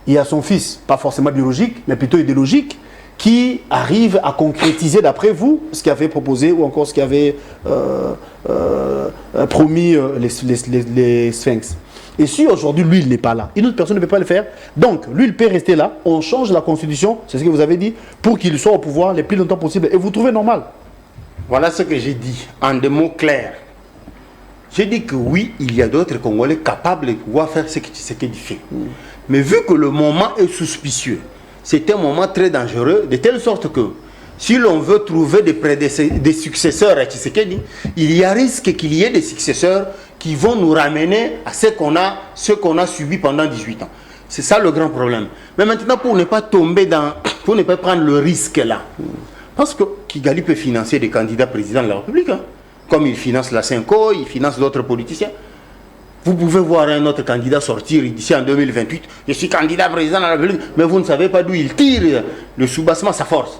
il y a son fils, pas forcément biologique, mais plutôt idéologique, qui arrive à concrétiser, d'après vous, ce qu'avait proposé ou encore ce qu'avait promis les Sphinx. Et si aujourd'hui, lui, il n'est pas là, une autre personne ne peut pas le faire, donc lui, il peut rester là, on change la constitution, c'est ce que vous avez dit, pour qu'il soit au pouvoir le plus longtemps possible. Et vous trouvez normal? Voilà ce que j'ai dit, en des mots clairs. J'ai dit que oui, il y a d'autres Congolais capables de pouvoir faire ce qu'il fait. Mais vu que le moment est suspicieux, c'est un moment très dangereux, de telle sorte que si l'on veut trouver des successeurs à Tshisekedi, il y a risque qu'il y ait des successeurs qui vont nous ramener à ce qu'on a subi pendant 18 ans. C'est ça le grand problème. Mais maintenant, pour ne pas tomber dans, pour ne pas prendre le risque là, parce que Kigali peut financer des candidats présidents de la République, hein, comme il finance la Cinco, il finance d'autres politiciens. Vous pouvez voir un autre candidat sortir d'ici en 2028. Je suis candidat président de la République, mais vous ne savez pas d'où il tire le soubassement, sa force.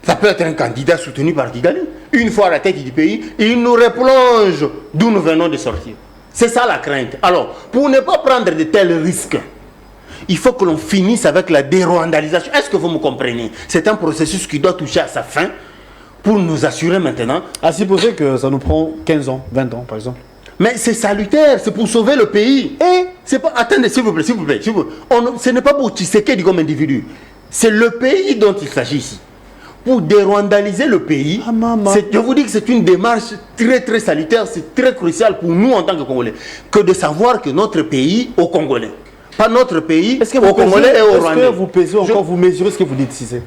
Ça peut être un candidat soutenu par Kigali. Une fois à la tête du pays, il nous replonge d'où nous venons de sortir. C'est ça la crainte. Alors, pour ne pas prendre de tels risques, il faut que l'on finisse avec la dérwandalisation. Est-ce que vous me comprenez? C'est un processus qui doit toucher à sa fin pour nous assurer maintenant. À supposer que ça nous prend 15 ans, 20 ans par exemple. Mais c'est salutaire, c'est pour sauver le pays. Et c'est pas. Attendez, s'il vous plaît, s'il vous plaît. Ce n'est pas pour Tshisekedi comme individu. C'est le pays dont il s'agit ici. Pour dérwandaliser le pays, je vous dis que c'est une démarche très très salutaire, c'est très crucial pour nous en tant que Congolais, que de savoir que notre pays aux Congolais, pas notre pays aux Congolais et aux Rwandais. Est-ce que vous pesez encore, vous mesurez ce que vous dites, Cissé?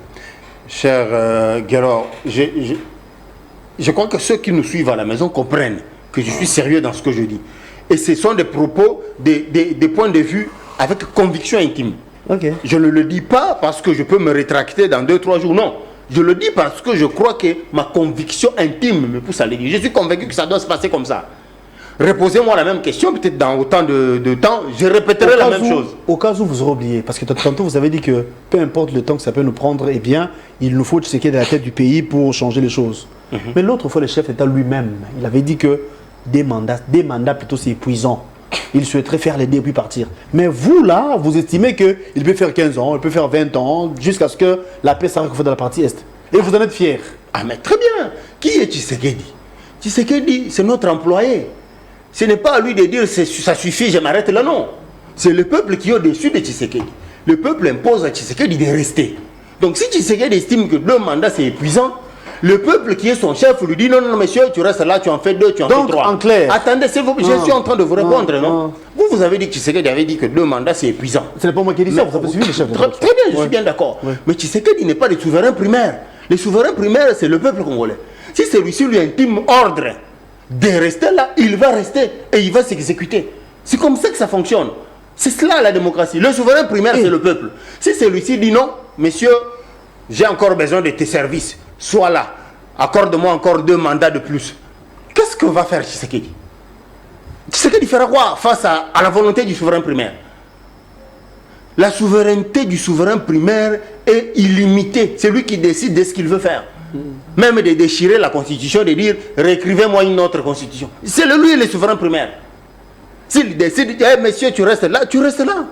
Cher Guérard, je crois que ceux qui nous suivent à la maison comprennent que je suis sérieux dans ce que je dis. Et ce sont des propos, des points de vue avec conviction intime. Okay. Je ne le dis pas parce que je peux me rétracter dans 2-3 jours, non. Je le dis parce que je crois que ma conviction intime me pousse à le dire. Je suis convaincu que ça doit se passer comme ça. Reposez-moi la même question, peut-être dans autant de temps, je répéterai la même chose. Au cas où vous aurez oublié, parce que tantôt vous avez dit que peu importe le temps que ça peut nous prendre, eh bien, il nous faut Tshisekedi à la tête du pays pour changer les choses. Mais l'autre fois, le chef d'État lui-même, il avait dit que des mandats plutôt, c'est épuisant. Il souhaiterait faire les deux puis partir. Mais vous, là, vous estimez qu'il peut faire 15 ans, il peut faire 20 ans, jusqu'à ce que la paix s'arrête dans la partie Est. Et vous en êtes fiers. Ah, mais très bien. Qui est Tshisekedi? Tshisekedi, c'est notre employé. Ce n'est pas à lui de dire ça suffit, je m'arrête là, non. C'est le peuple qui est au-dessus de Tshisekedi. Le peuple impose à Tshisekedi de rester. Donc si Tshisekedi estime que 2 mandats c'est épuisant, le peuple qui est son chef lui dit non, non, monsieur, tu restes là, tu en fais 2, tu en fais 3. En clair. Attendez, je suis en train de vous répondre, non? Vous avez dit que Tshisekedi avait dit que 2 mandats c'est épuisant. Ce n'est pas moi qui dis ça, vous avez suivi le chef d'État. Très bien, je suis bien d'accord. Mais Tshisekedi n'est pas le souverain primaire. Le souverain primaire, c'est le peuple congolais. Si celui-ci lui intime ordre de rester là, il va rester et il va s'exécuter. C'est comme ça que ça fonctionne. C'est cela la démocratie. Le souverain primaire, c'est le peuple. Si celui-ci dit non, monsieur, j'ai encore besoin de tes services, sois là, accorde-moi encore 2 mandats de plus. Qu'est-ce que va faire Tshisekedi? Tshisekedi fera quoi face à la volonté du souverain primaire? La souveraineté du souverain primaire est illimitée. C'est lui qui décide de ce qu'il veut faire. Même de déchirer la constitution, de dire réécrivez-moi une autre constitution. C'est lui le souverain primaire. S'il décide, hey, monsieur, tu restes là, tu restes là.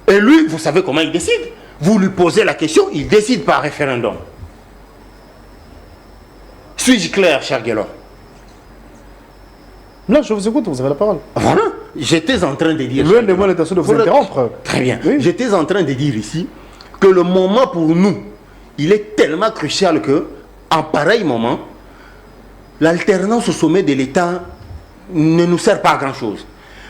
Et lui, vous savez comment il décide. Vous lui posez la question, il décide par référendum. Suis-je clair, cher Guélon? Non, je vous écoute, vous avez la parole. Voilà, j'étais en train de dire... Loin de moi l'intention de vous interrompre. Très bien. Oui. J'étais en train de dire ici que le moment pour nous, il est tellement crucial que, en pareil moment, l'alternance au sommet de l'État ne nous sert pas à grand-chose.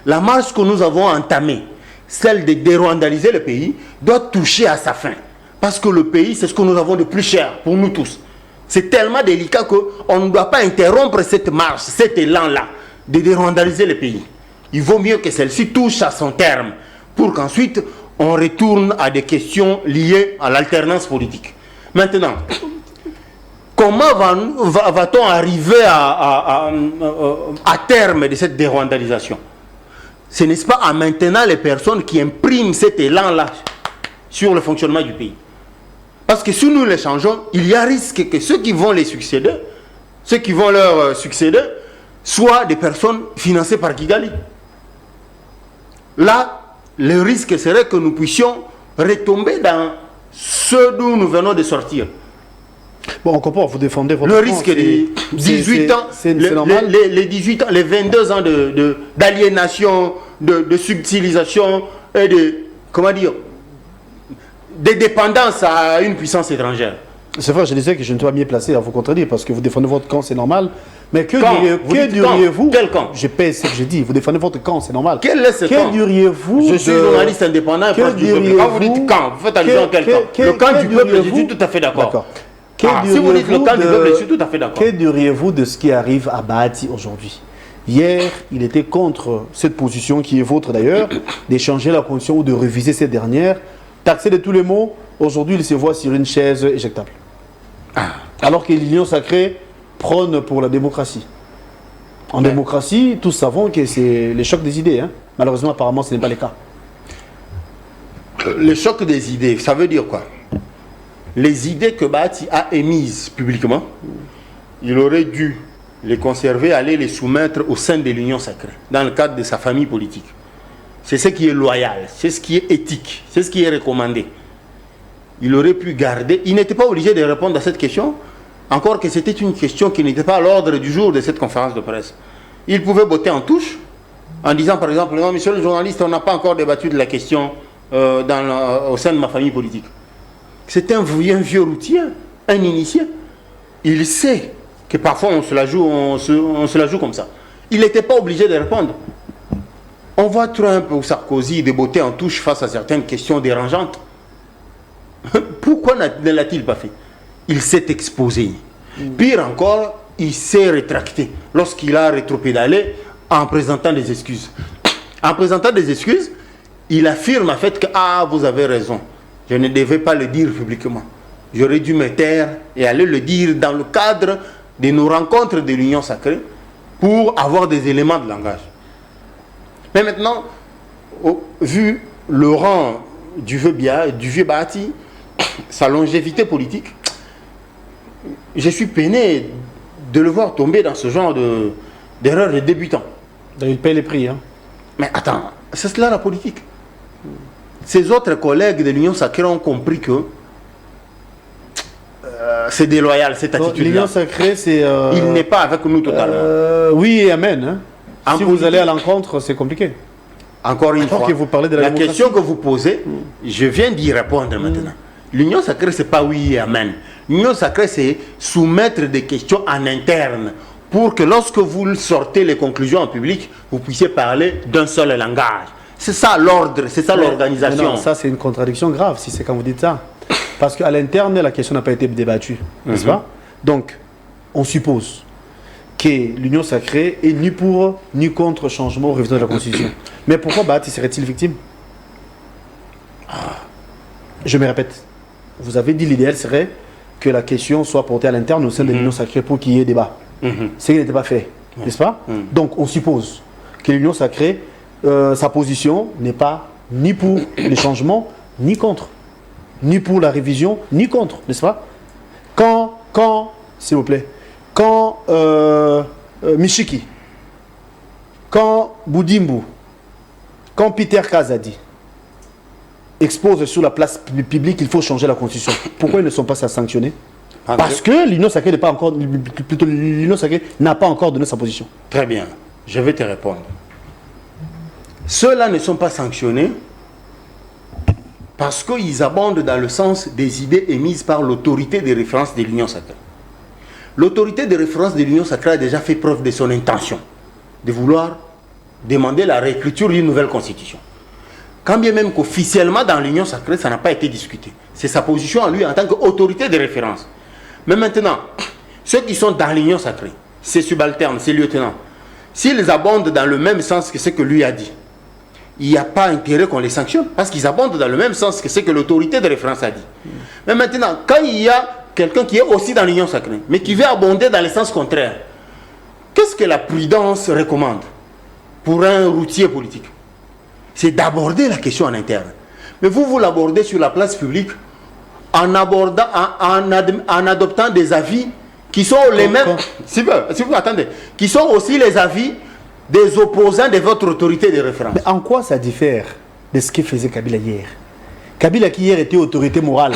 La marche que nous avons entamée, celle de dérwandaliser le pays, doit toucher à sa fin. Parce que le pays, c'est ce que nous avons de plus cher pour nous tous. C'est tellement délicat qu'on ne doit pas interrompre cette marche, cet élan-là, de dérwandaliser le pays. Il vaut mieux que celle-ci touche à son terme pour qu'ensuite on retourne à des questions liées à l'alternance politique. Maintenant, comment va-t-on arriver à terme de cette dérwandalisation? Ce n'est pas en maintenant les personnes qui impriment cet élan-là sur le fonctionnement du pays. Parce que si nous les changeons, il y a risque que ceux qui vont les succéder, ceux qui vont leur succéder, soient des personnes financées par Kigali. Là, le risque serait que nous puissions retomber dans ce d'où nous venons de sortir. Bon, on comprend, vous défendez votre le risque de 18 ans, c'est normal. Les 18 ans, les 22 ans d'aliénation, de subtilisation et de, comment dire, de dépendance à une puissance étrangère. C'est vrai, je disais que je ne suis pas mieux placé à vous contredire parce que vous défendez votre camp, c'est normal. Mais que diriez-vous? Quel camp? Je pèse ce que je dis. Vous défendez votre camp, c'est normal. Quel est ce camp? Que diriez-vous? Je suis journaliste indépendant. Quand vous dites camp, vous faites allusion à quel camp? Le camp du peuple, je suis tout à fait d'accord. Si vous dites le camp du peuple, je suis tout à fait d'accord. Que diriez-vous de ce qui arrive à Bahati aujourd'hui? Hier, il était contre cette position qui est vôtre d'ailleurs, d'échanger la condition ou de réviser cette dernière, taxé de tous les mots. Aujourd'hui, il se voit sur une chaise éjectable. Alors que l'Union sacrée prône pour la démocratie. En démocratie, tous savons que c'est le choc des idées. Hein. Malheureusement, apparemment, ce n'est pas le cas. Le choc des idées, ça veut dire quoi? Les idées que Bahati a émises publiquement, il aurait dû les conserver, aller les soumettre au sein de l'Union sacrée, dans le cadre de sa famille politique. C'est ce qui est loyal, c'est ce qui est éthique, c'est ce qui est recommandé. Il aurait pu garder, il n'était pas obligé de répondre à cette question, encore que c'était une question qui n'était pas à l'ordre du jour de cette conférence de presse. Il pouvait botter en touche, en disant par exemple, non, monsieur le journaliste, on n'a pas encore débattu de la question au sein de ma famille politique. C'est un vieux routier, un initié. Il sait que parfois on se la joue comme ça. Il n'était pas obligé de répondre. On voit Trump ou Sarkozy débotter en touche face à certaines questions dérangeantes. Pourquoi ne l'a-t-il pas fait? Il s'est exposé. Pire encore, il s'est rétracté lorsqu'il a rétropédalé en présentant des excuses. En présentant des excuses, il affirme en fait que vous avez raison. Je ne devais pas le dire publiquement. J'aurais dû me taire et aller le dire dans le cadre de nos rencontres de l'Union sacrée pour avoir des éléments de langage. Mais maintenant, vu le rang du vieux Bahati, sa longévité politique, je suis peiné de le voir tomber dans ce genre d'erreur de débutant. Il paye les prix. Hein. Mais attends, c'est cela la politique. Ses autres collègues de l'Union Sacrée ont compris que c'est déloyal cette attitude-là. L'Union Sacrée, c'est... Il n'est pas avec nous totalement. Oui et amen. Hein. Si politique, vous allez à l'encontre, c'est compliqué. Encore une fois, que vous parlez de la question que vous posez, je viens d'y répondre maintenant. L'Union Sacrée, c'est pas oui et amen. L'Union Sacrée, c'est soumettre des questions en interne pour que lorsque vous sortez les conclusions en public, vous puissiez parler d'un seul langage. C'est ça l'ordre, c'est ça l'organisation. Non, ça c'est une contradiction grave si c'est quand vous dites ça. Parce qu'à l'interne, la question n'a pas été débattue, n'est-ce pas? Donc, on suppose que l'Union Sacrée est ni pour ni contre changement ou révision de la Constitution. Mais pourquoi Bahati serait-il victime? Je me répète. Vous avez dit l'idéal serait que la question soit portée à l'interne au sein de l'Union Sacrée pour qu'il y ait débat. Ce qui n'était pas fait, n'est-ce pas? Donc on suppose que l'Union Sacrée, sa position n'est pas ni pour les changements, ni contre. Ni pour la révision, ni contre, n'est-ce pas? Quand, s'il vous plaît, quand Michiki, quand Boudimbu, quand Peter Kazadi expose sur la place publique qu'il faut changer la Constitution, pourquoi ils ne sont pas sanctionnés? Parce que l'Union Sacrée n'est pas encore, plutôt l'Union Sacrée n'a pas encore donné sa position. Très bien, je vais te répondre. Ceux-là ne sont pas sanctionnés parce qu'ils abondent dans le sens des idées émises par l'autorité de référence de l'Union Sacrée. L'autorité de référence de l'Union Sacrée a déjà fait preuve de son intention de vouloir demander la réécriture d'une nouvelle constitution. Quand bien même qu'officiellement dans l'Union Sacrée, ça n'a pas été discuté. C'est sa position à lui en tant qu'autorité de référence. Mais maintenant, ceux qui sont dans l'Union Sacrée, ses subalternes, ses lieutenants, s'ils abondent dans le même sens que ce que lui a dit, il n'y a pas intérêt qu'on les sanctionne, parce qu'ils abondent dans le même sens que ce que l'autorité de référence a dit. Mais maintenant, quand il y a quelqu'un qui est aussi dans l'Union Sacrée, mais qui veut abonder dans le sens contraire, qu'est-ce que la prudence recommande pour un routier politique? C'est d'aborder la question en interne. Mais vous l'abordez sur la place publique en adoptant des avis qui sont les mêmes, si vous attendez, qui sont aussi les avis des opposants de votre autorité de référence. Mais en quoi ça diffère de ce que faisait Kabila hier? Kabila qui hier était autorité morale.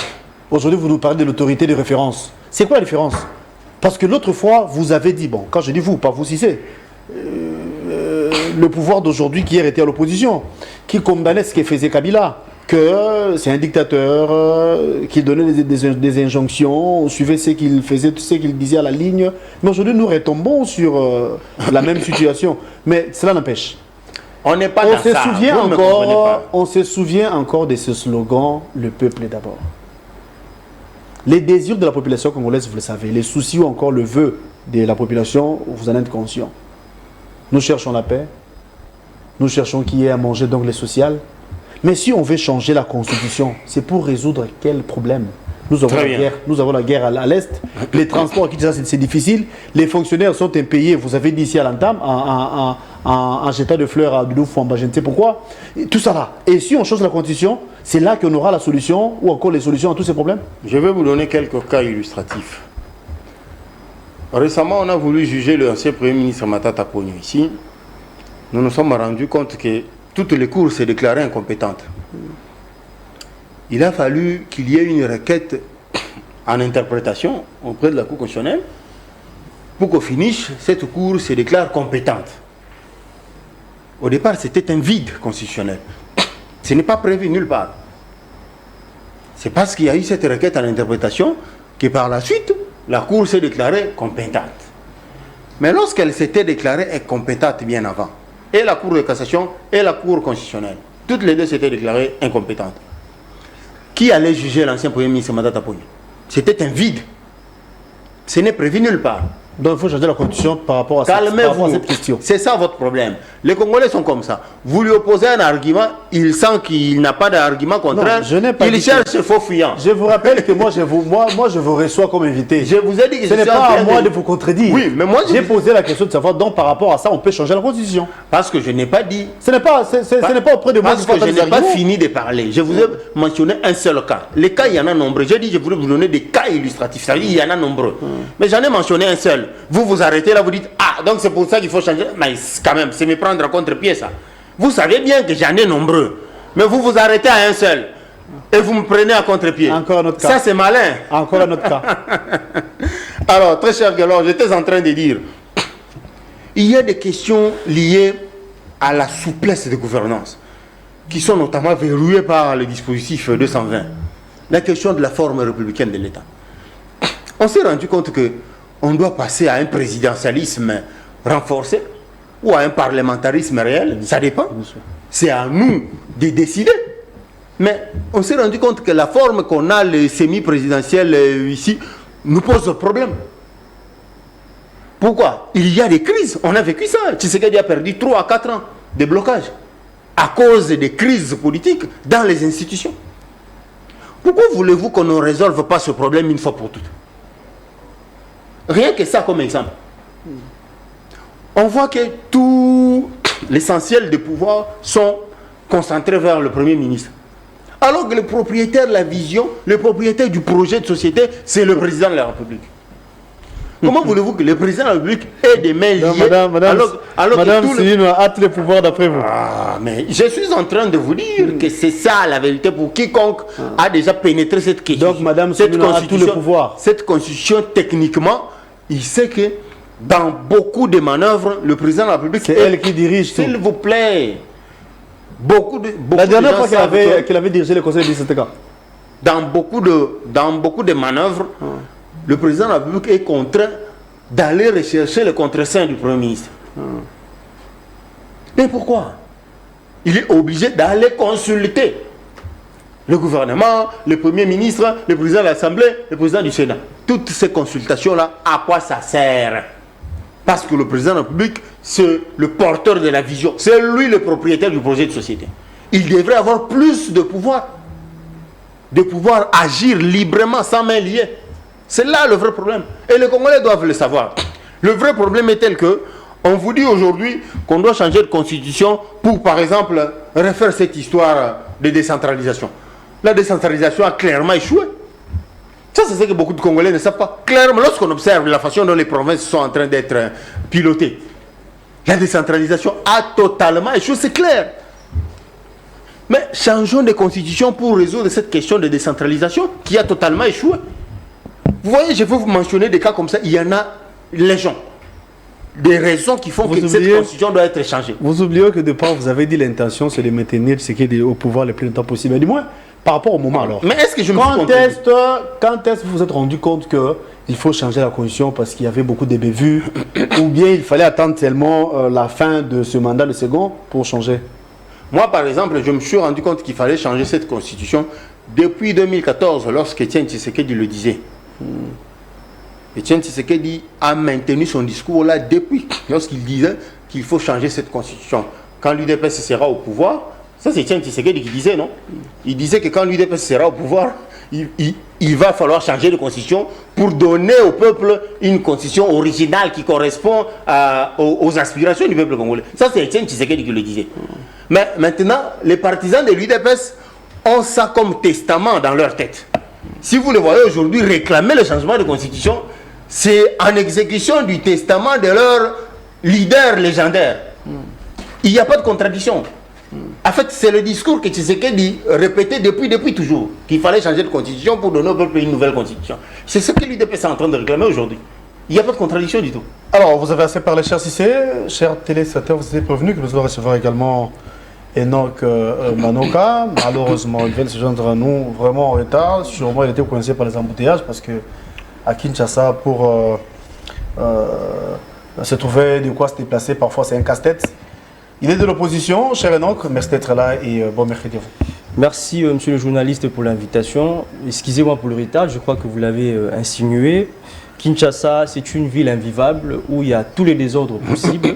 Aujourd'hui, vous nous parlez de l'autorité de référence. C'est quoi la différence? Parce que l'autre fois, vous avez dit, bon, quand je dis vous, pas vous si c'est, le pouvoir d'aujourd'hui qui hier était à l'opposition, qui condamnait ce que faisait Kabila, que c'est un dictateur, qui donnait des injonctions, on suivait ce qu'il faisait, ce qu'il disait à la ligne. Mais aujourd'hui, nous retombons sur la même situation. Mais cela n'empêche. On n'est pas dans ça. On se souvient encore de ce slogan, le peuple d'abord. Les désirs de la population congolaise, vous le savez, les soucis ou encore le vœu de la population, vous en êtes conscient. Nous cherchons la paix, nous cherchons qu'il y ait à manger, donc les sociales. Mais si on veut changer la constitution, c'est pour résoudre quel problème? Nous avons la guerre à l'Est, les transports, c'est difficile, les fonctionnaires sont impayés, vous avez dit ici à l'entame, en jetant de fleurs à Doudoufouamba, je ne sais pourquoi, et tout ça là. Et si on change la constitution, c'est là qu'on aura la solution, ou encore les solutions à tous ces problèmes? Je vais vous donner quelques cas illustratifs. Récemment, on a voulu juger l'ancien Premier ministre Matata Ponyo ici. Nous nous sommes rendus compte que toutes les cours s'est déclarées incompétentes. Il a fallu qu'il y ait une requête en interprétation auprès de la Cour constitutionnelle pour qu'au finish, cette Cour se déclare compétente. Au départ, c'était un vide constitutionnel. Ce n'est pas prévu nulle part. C'est parce qu'il y a eu cette requête en interprétation que par la suite, la Cour s'est déclarée compétente. Mais lorsqu'elle s'était déclarée incompétente bien avant, et la Cour de cassation et la Cour constitutionnelle, toutes les deux s'étaient déclarées incompétentes. Qui allait juger l'ancien Premier ministre Matata Ponyo? C'était un vide. Ce n'est prévu nulle part. Donc il faut changer la constitution par rapport à cette question. C'est ça votre problème. Les Congolais sont comme ça. Vous lui opposez un argument, il sent qu'il n'a pas d'argument contraire. Non, je n'ai pas il cherche ce faux fuyant. Je vous rappelle que moi je vous reçois comme invité. Je vous ai dit que ce n'est pas à moi de vous contredire. Oui, mais moi j'ai posé la question de savoir donc par rapport à ça on peut changer la constitution. Parce que je n'ai pas dit. Ce n'est pas auprès de moi parce que je n'ai pas fini de parler. Je vous ai mentionné un seul cas. Les cas il y en a nombreux. J'ai dit je voulais vous donner des cas illustratifs. Ça veut dire il y en a nombreux. Mais j'en ai mentionné un seul. Vous vous arrêtez là, vous dites ah donc c'est pour ça qu'il faut changer. Mais quand même c'est me prendre à contre-pied ça. Vous savez bien que j'en ai nombreux. Mais vous vous arrêtez à un seul. Et vous me prenez à contre-pied. Encore un autre cas. Ça c'est malin. Encore un autre cas. Alors très cher Galor, j'étais en train de dire il y a des questions liées à la souplesse de gouvernance qui sont notamment verrouillées par le dispositif 220. La question de la forme républicaine de l'État. On s'est rendu compte que on doit passer à un présidentialisme renforcé ou à un parlementarisme réel, ça dépend. C'est à nous de décider. Mais on s'est rendu compte que la forme qu'on a, le semi-présidentiel ici, nous pose problème. Pourquoi? Il y a des crises. On a vécu ça. Tshisekedi a perdu 3 à 4 ans de blocage à cause des crises politiques dans les institutions. Pourquoi voulez-vous qu'on ne résolve pas ce problème une fois pour toutes? Rien que ça comme exemple. On voit que tout l'essentiel des pouvoirs sont concentrés vers le Premier ministre. Alors que le propriétaire de la vision, le propriétaire du projet de société, c'est le président de la République. Comment voulez-vous que le président de la République ait des mains liées Madame Céline a hâte les pouvoirs d'après vous. Ah, mais je suis en train de vous dire que c'est ça la vérité pour quiconque a déjà pénétré cette question. Donc Madame Céline a tous les pouvoirs. Cette constitution, techniquement, il sait que dans beaucoup de manœuvres, le président de la République... C'est elle qui dirige tout. S'il vous plaît. La dernière fois qu'elle avait dirigé le conseil de c'était quand? Dans beaucoup de manœuvres, le président de la République est contraint d'aller rechercher le contre-seing du Premier ministre. Mais pourquoi? Il est obligé d'aller consulter le gouvernement, le Premier ministre, le président de l'Assemblée, le président du Sénat. Toutes ces consultations-là, à quoi ça sert? Parce que le président de la République, c'est le porteur de la vision. C'est lui le propriétaire du projet de société. Il devrait avoir plus de pouvoir agir librement, sans main liée. C'est là le vrai problème. Et les Congolais doivent le savoir. Le vrai problème est tel que, on vous dit aujourd'hui qu'on doit changer de constitution pour, par exemple, refaire cette histoire de décentralisation. La décentralisation a clairement échoué. Ça, c'est ce que beaucoup de Congolais ne savent pas. Clairement, lorsqu'on observe la façon dont les provinces sont en train d'être pilotées, la décentralisation a totalement échoué, c'est clair. Mais changeons de constitution pour résoudre cette question de décentralisation qui a totalement échoué. Vous voyez, je vais vous mentionner des cas comme ça, il y en a légion. Des raisons qui font que cette constitution doit être changée. Vous oubliez que de part, vous avez dit l'intention, c'est de maintenir ce qui est au pouvoir le plus longtemps possible. Mais du moins, par rapport au moment alors. Mais est-ce que je me quand est-ce que vous vous êtes rendu compte qu'il faut changer la constitution parce qu'il y avait beaucoup de bévues ou bien il fallait attendre tellement la fin de ce mandat, le second, pour changer? Moi, par exemple, je me suis rendu compte qu'il fallait changer cette constitution depuis 2014, lorsque Etienne Tshisekedi le disait. Etienne Tshisekedi a maintenu son discours là depuis, lorsqu'il disait qu'il faut changer cette constitution. Quand l'UDPS sera au pouvoir, ça c'est Etienne Tshisekedi qui disait, non? Il disait que quand l'UDPS sera au pouvoir, il va falloir changer de constitution pour donner au peuple une constitution originale qui correspond aux aspirations du peuple congolais. Ça c'est Etienne Tshisekedi qui le disait. Mais maintenant, les partisans de l'UDPS ont ça comme testament dans leur tête. Si vous le voyez aujourd'hui réclamer le changement de constitution, c'est en exécution du testament de leur leader légendaire. Il n'y a pas de contradiction. En fait, c'est le discours que Tshisekedi répétait depuis toujours, qu'il fallait changer de constitution pour donner au peuple une nouvelle constitution. C'est ce que l'UDPS est en train de réclamer aujourd'hui. Il n'y a pas de contradiction du tout. Alors, vous avez assez parlé, cher Cissé, cher téléspectateur, vous étiez prévenu que nous allons recevoir également Enoch Manoka. Malheureusement, il vient de se joindre à nous vraiment en retard. Sûrement, il était coincé par les embouteillages parce que à Kinshasa, pour se trouver de quoi se déplacer, parfois c'est un casse-tête. Il est de l'opposition, cher Enoch, merci d'être là et bon mercredi à vous. Merci, monsieur le journaliste, pour l'invitation. Excusez-moi pour le retard, je crois que vous l'avez insinué. Kinshasa, c'est une ville invivable où il y a tous les désordres possibles.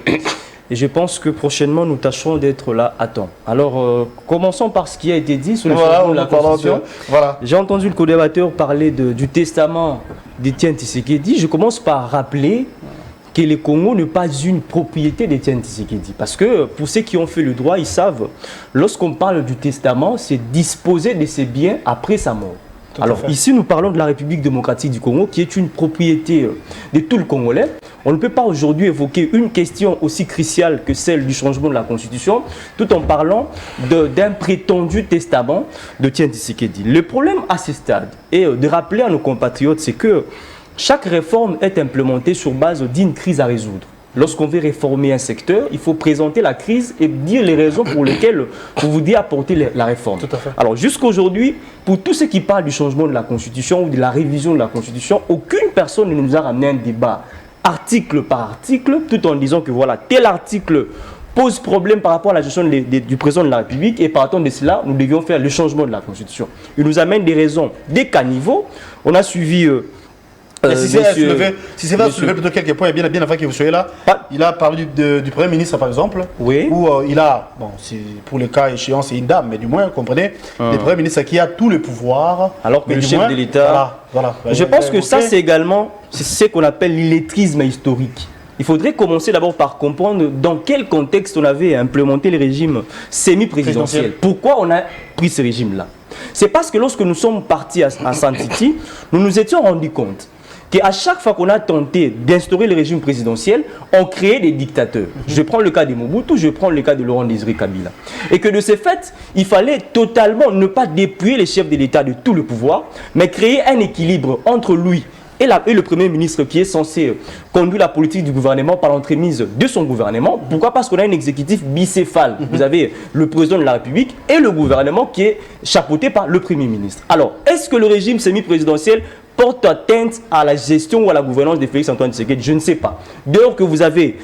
Et je pense que prochainement, nous tâcherons d'être là à temps. Alors, commençons par ce qui a été dit sur le changement de la Constitution. Voilà. J'ai entendu le co-débatteur parler du testament d'Étienne Tshisekedi. Je commence par rappeler que le Congo n'est pas une propriété d'Étienne Tshisekedi. Parce que pour ceux qui ont fait le droit, ils savent, lorsqu'on parle du testament, c'est disposer de ses biens après sa mort. Alors ici, nous parlons de la République démocratique du Congo, qui est une propriété de tout le Congolais. On ne peut pas aujourd'hui évoquer une question aussi cruciale que celle du changement de la Constitution, tout en parlant d'un prétendu testament de Étienne Tshisekedi. Le problème à ce stade est de rappeler à nos compatriotes, c'est que chaque réforme est implémentée sur base d'une crise à résoudre. Lorsqu'on veut réformer un secteur, il faut présenter la crise et dire les raisons pour lesquelles vous voulez apporter la réforme. Tout à fait. Alors jusqu'à aujourd'hui, pour tous ceux qui parlent du changement de la Constitution ou de la révision de la Constitution, aucune personne ne nous a ramené un débat article par article, tout en disant que voilà, tel article pose problème par rapport à la gestion du président de la République et par rapport de cela, nous devions faire le changement de la Constitution. Il nous amène des raisons dès qu'à niveau. On a suivi... si c'est va soulever plutôt quelques points, bien avant que vous soyez là, il a parlé du Premier ministre par exemple, oui. Où il a, bon, pour le cas échéant c'est une dame, mais du moins, vous comprenez, le Premier ministre qui a tout le pouvoir. Alors que le chef de l'État... Voilà. Je pense que ça c'est également ce qu'on appelle l'illettrisme historique. Il faudrait commencer d'abord par comprendre dans quel contexte on avait implémenté le régime semi-présidentiel. Pourquoi on a pris ce régime-là? C'est parce que lorsque nous sommes partis à Santiti, nous nous étions rendus compte qu'à chaque fois qu'on a tenté d'instaurer le régime présidentiel, on créait des dictateurs. Je prends le cas de Mobutu, je prends le cas de Laurent Désiré Kabila. Et que de ce fait, il fallait totalement ne pas dépouiller les chefs de l'État de tout le pouvoir, mais créer un équilibre entre lui et le Premier ministre qui est censé conduire la politique du gouvernement par l'entremise de son gouvernement. Pourquoi? Parce qu'on a un exécutif bicéphale. Vous avez le président de la République et le gouvernement qui est chapeauté par le Premier ministre. Alors, est-ce que le régime semi-présidentiel porte atteinte à la gestion ou à la gouvernance de Félix Antoine Tshisekedi? Je ne sais pas. Dès que vous avez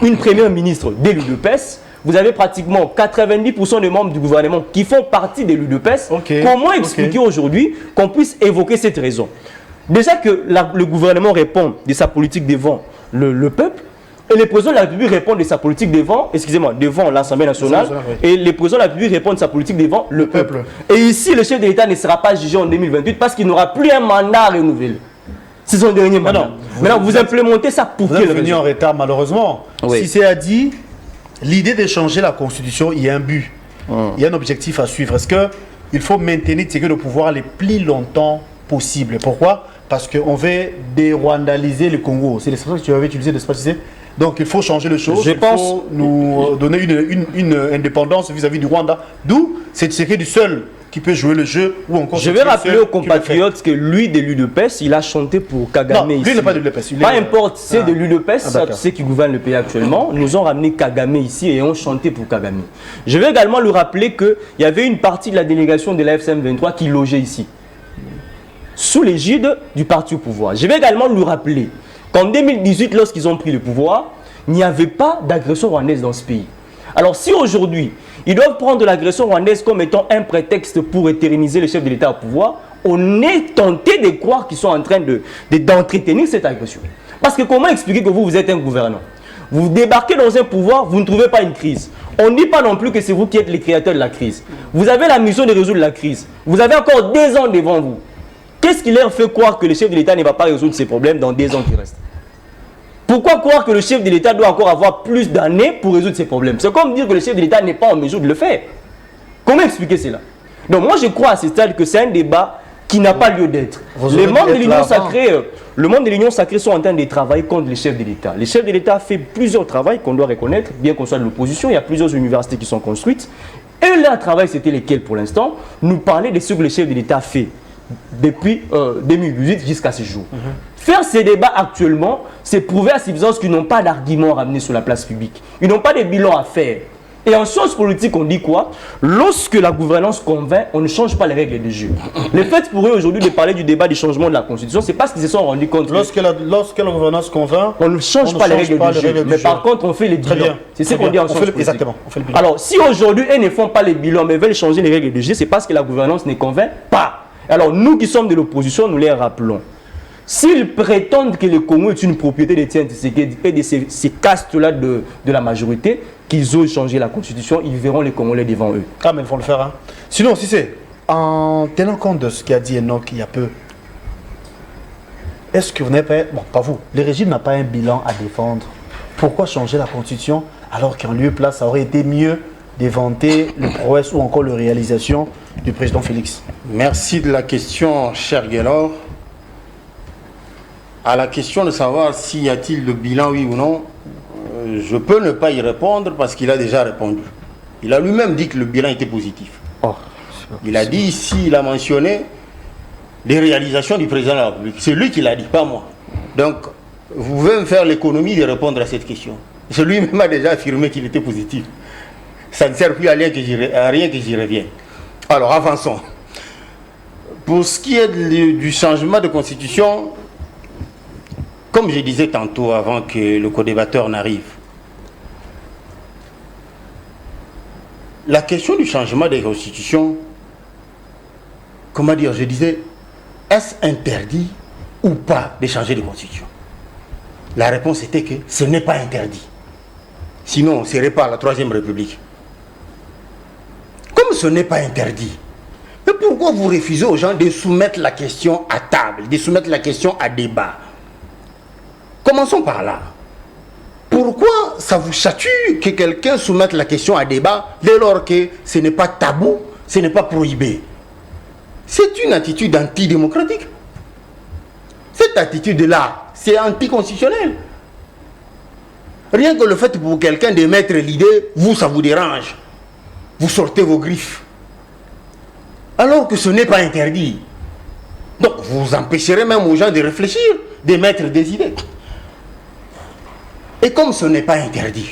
une première ministre de l'UDPS, vous avez pratiquement 90% des membres du gouvernement qui font partie de l'UDPS. Comment expliquer aujourd'hui qu'on puisse évoquer cette raison? Déjà que le gouvernement répond de sa politique devant le peuple, et le président de la République répond de sa politique devant l'Assemblée nationale, et le président de la République répond de sa politique devant le peuple. Et ici, le chef de l'État ne sera pas jugé en 2028 parce qu'il n'aura plus un mandat renouvelé. C'est son dernier mandat. Maintenant, vous implémentez ça pour quelle raison? Vous êtes venu en retard, malheureusement. Oui. Si c'est à dire, l'idée de changer la Constitution, il y a un but, il y a un objectif à suivre. Est-ce qu'il faut maintenir le pouvoir le plus longtemps possible? Pourquoi? Parce qu'on veut dérwandaliser le Congo. C'est l'expression que tu avais utilisée, n'est-ce pas? Donc il faut changer les choses. Il faut nous donner une indépendance vis-à-vis du Rwanda. D'où c'est du seul qui peut jouer le jeu. Ou encore je vais rappeler aux compatriotes que lui, de l'UDPS, il a chanté pour Kagame. Non, lui n'est pas de l'UDPS. Pas importe, c'est de l'UDPS, ceux qui gouvernent le pays actuellement. Nous ont ramené Kagame ici et ont chanté pour Kagame. Je vais également lui rappeler qu'il y avait une partie de la délégation de la FCM 23 qui logeait ici, sous l'égide du parti au pouvoir. Je vais également lui rappeler qu'en 2018, lorsqu'ils ont pris le pouvoir, il n'y avait pas d'agression rwandaise dans ce pays. Alors si aujourd'hui, ils doivent prendre l'agression rwandaise comme étant un prétexte pour éterniser le chef de l'État au pouvoir, on est tenté de croire qu'ils sont en train d'entretenir cette agression. Parce que comment expliquer que vous êtes un gouvernant? Vous débarquez dans un pouvoir, vous ne trouvez pas une crise. On ne dit pas non plus que c'est vous qui êtes les créateurs de la crise. Vous avez la mission de résoudre la crise. Vous avez encore 2 ans devant vous. Qu'est-ce qui leur fait croire que le chef de l'État ne va pas résoudre ses problèmes dans 2 ans qui restent? Pourquoi croire que le chef de l'État doit encore avoir plus d'années pour résoudre ses problèmes? C'est comme dire que le chef de l'État n'est pas en mesure de le faire. Comment expliquer cela? Donc moi je crois à ce stade que c'est un débat qui n'a pas lieu d'être. Les membres de l'Union sacrée sont en train de travailler contre les chefs de l'État. Les chefs de l'État ont fait plusieurs travaux qu'on doit reconnaître, bien qu'on soit de l'opposition. Il y a plusieurs universités qui sont construites. Et leur travail, c'était lesquels pour l'instant? Nous parler de ce que le chef de l'État fait depuis 2018 jusqu'à ce jour. Faire ces débats actuellement, c'est prouver à suffisance qu'ils n'ont pas d'arguments à ramener sur la place publique. Ils n'ont pas de bilan à faire. Et en sciences politiques, on dit quoi? Lorsque la gouvernance convainc, on ne change pas les règles du jeu. Le fait pour eux aujourd'hui de parler du débat du changement de la Constitution, c'est parce qu'ils se sont rendus compte lorsque la gouvernance convainc, on ne change pas les règles du jeu. Mais par contre, on fait les bilans. C'est ce qu'on dit en sciences politiques. Exactement. On fait le bilan. Alors, si aujourd'hui, ils ne font pas les bilans, mais veulent changer les règles du jeu, c'est parce que la gouvernance ne convainc pas. Alors, nous qui sommes de l'opposition, nous les rappelons S'ils prétendent que le Congo est une propriété de Etienne Tshisekedi et de ces castes-là de la majorité, qu'ils osent changer la constitution, ils verront les Congolais devant eux. Ah, mais ils vont le faire. Hein. Sinon, si c'est en tenant compte de ce qu'a dit Enoch il y a peu, est-ce que vous n'avez pas... Bon, pas vous. Le régime n'a pas un bilan à défendre. Pourquoi changer la constitution alors qu'en lieu et place, ça aurait été mieux d'éventer le prouesse ou encore la réalisation du président Félix? Merci de la question, cher Guélor. À la question de savoir s'il y a-t-il le bilan, oui ou non, je peux ne pas y répondre parce qu'il a déjà répondu. Il a lui-même dit que le bilan était positif. Oh, il a dit ici, il a mentionné les réalisations du président de la République. C'est lui qui l'a dit, pas moi. Donc, vous pouvez me faire l'économie de répondre à cette question. C'est lui-même a déjà affirmé qu'il était positif. Ça ne sert plus à rien que j'y revienne. Alors, avançons. Pour ce qui est du changement de constitution, comme je disais tantôt avant que le co-débatteur n'arrive, la question du changement des constitutions, comment dire, je disais, est-ce interdit ou pas de changer de constitution? La réponse était que ce n'est pas interdit. Sinon, on ne serait pas à la Troisième République. Comme ce n'est pas interdit, mais pourquoi vous refusez aux gens de soumettre la question à table, de soumettre la question à débat? Commençons par là. Pourquoi ça vous chatue que quelqu'un soumette la question à débat dès lors que ce n'est pas tabou, ce n'est pas prohibé? C'est une attitude antidémocratique. Cette attitude-là, c'est anticonstitutionnel. Rien que le fait pour quelqu'un d'émettre l'idée, vous, ça vous dérange. Vous sortez vos griffes. Alors que ce n'est pas interdit. Donc, vous empêcherez même aux gens de réfléchir, d'émettre des idées. Et comme ce n'est pas interdit,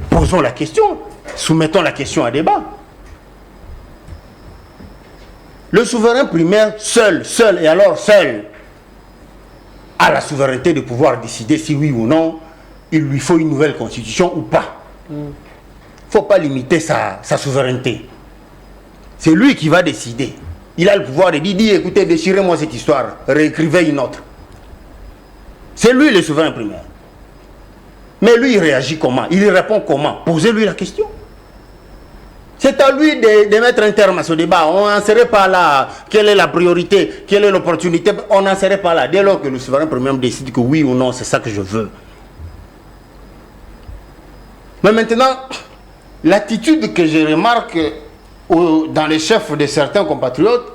posons la question, soumettons la question à débat. Le souverain primaire, seul, et alors seul, a la souveraineté de pouvoir décider si oui ou non, il lui faut une nouvelle constitution ou pas. Il ne faut pas limiter sa souveraineté. C'est lui qui va décider. Il a le pouvoir de dire, écoutez, déchirez-moi cette histoire, réécrivez une autre. C'est lui le souverain primaire. Mais lui, il réagit comment? Il répond comment? Posez-lui la question. C'est à lui de mettre un terme à ce débat. On n'en serait pas là. Quelle est la priorité? Quelle est l'opportunité? On n'en serait pas là. Dès lors que le souverain premier décide que oui ou non, c'est ça que je veux. Mais maintenant, l'attitude que je remarque dans les chefs de certains compatriotes,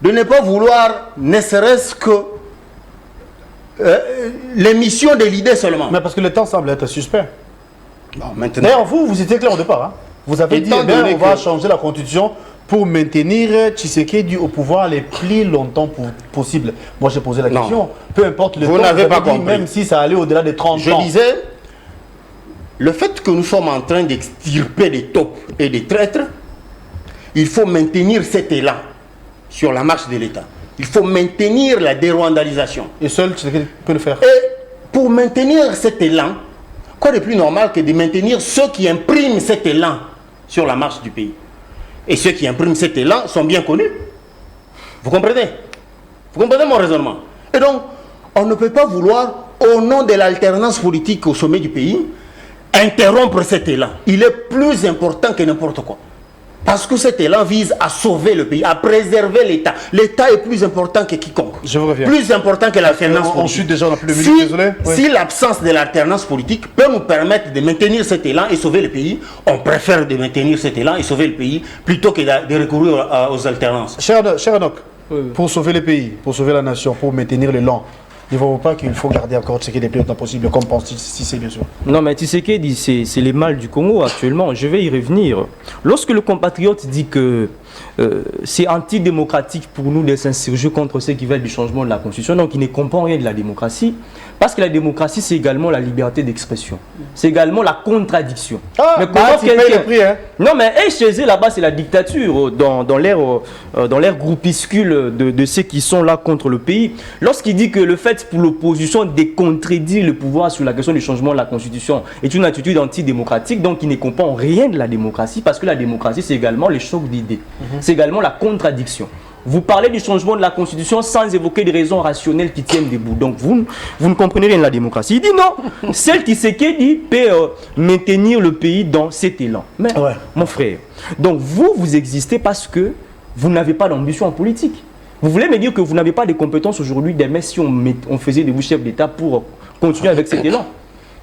de ne pas vouloir, ne serait-ce que l'émission de l'idée seulement. Mais parce que le temps semble être suspect. Bon, maintenant... D'ailleurs, vous étiez clair au départ. Hein? Vous avez dit, on va changer la constitution pour maintenir Tshisekedi au pouvoir le plus longtemps possible. Moi, j'ai posé la question. Peu importe le temps, vous n'avez pas compris. Même si ça allait au-delà de 30 ans. Je disais, le fait que nous sommes en train d'extirper des taupes et des traîtres, il faut maintenir cet élan sur la marche de l'État. Il faut maintenir la dérwandalisation. Et seul Tshisekedi peut le faire. Et pour maintenir cet élan, quoi de plus normal que de maintenir ceux qui impriment cet élan sur la marche du pays? Et ceux qui impriment cet élan sont bien connus. Vous comprenez? Vous comprenez mon raisonnement? Et donc, on ne peut pas vouloir, au nom de l'alternance politique au sommet du pays, interrompre cet élan. Il est plus important que n'importe quoi. Parce que cet élan vise à sauver le pays, à préserver l'État. L'État est plus important que quiconque. Je vous reviens. Plus important que l'alternance politique. Ensuite, déjà, on n'a plus de minutes, désolé. Oui. Si l'absence de l'alternance politique peut nous permettre de maintenir cet élan et sauver le pays, on préfère de maintenir cet élan et sauver le pays plutôt que de recourir aux alternances. Cher Enoch, pour sauver le pays, pour sauver la nation, pour maintenir l'élan, ne voyez pas qu'il faut garder encore Tshisekedi le plus longtemps possible, comme pense Tshisekedi, bien sûr. Non, mais Tshisekedi, c'est les mâles du Congo actuellement. Je vais y revenir. Lorsque le compatriote dit que c'est antidémocratique pour nous de s'insurger contre ceux qui veulent du changement de la Constitution, donc il ne comprend rien de la démocratie, parce que la démocratie, c'est également la liberté d'expression. C'est également la contradiction. Ah, mais comment quelqu'un... prix, hein? Non, mais chez eux, là-bas, c'est la dictature, dans l'air groupuscule de ceux qui sont là contre le pays. Lorsqu'il dit que le fait pour l'opposition de contredire le pouvoir sur la question du changement de la Constitution est une attitude antidémocratique, donc il ne comprend rien de la démocratie, parce que la démocratie, c'est également le choc d'idées. C'est également la contradiction. vous parlez du changement de la Constitution sans évoquer des raisons rationnelles qui tiennent debout. Donc vous ne comprenez rien de la démocratie. Il dit non, celle qui peut maintenir le pays dans cet élan. Mais mon frère, donc vous existez parce que vous n'avez pas d'ambition en politique. Vous voulez me dire que vous n'avez pas de compétences aujourd'hui, mais si on faisait de vous chef d'État pour continuer avec cet élan?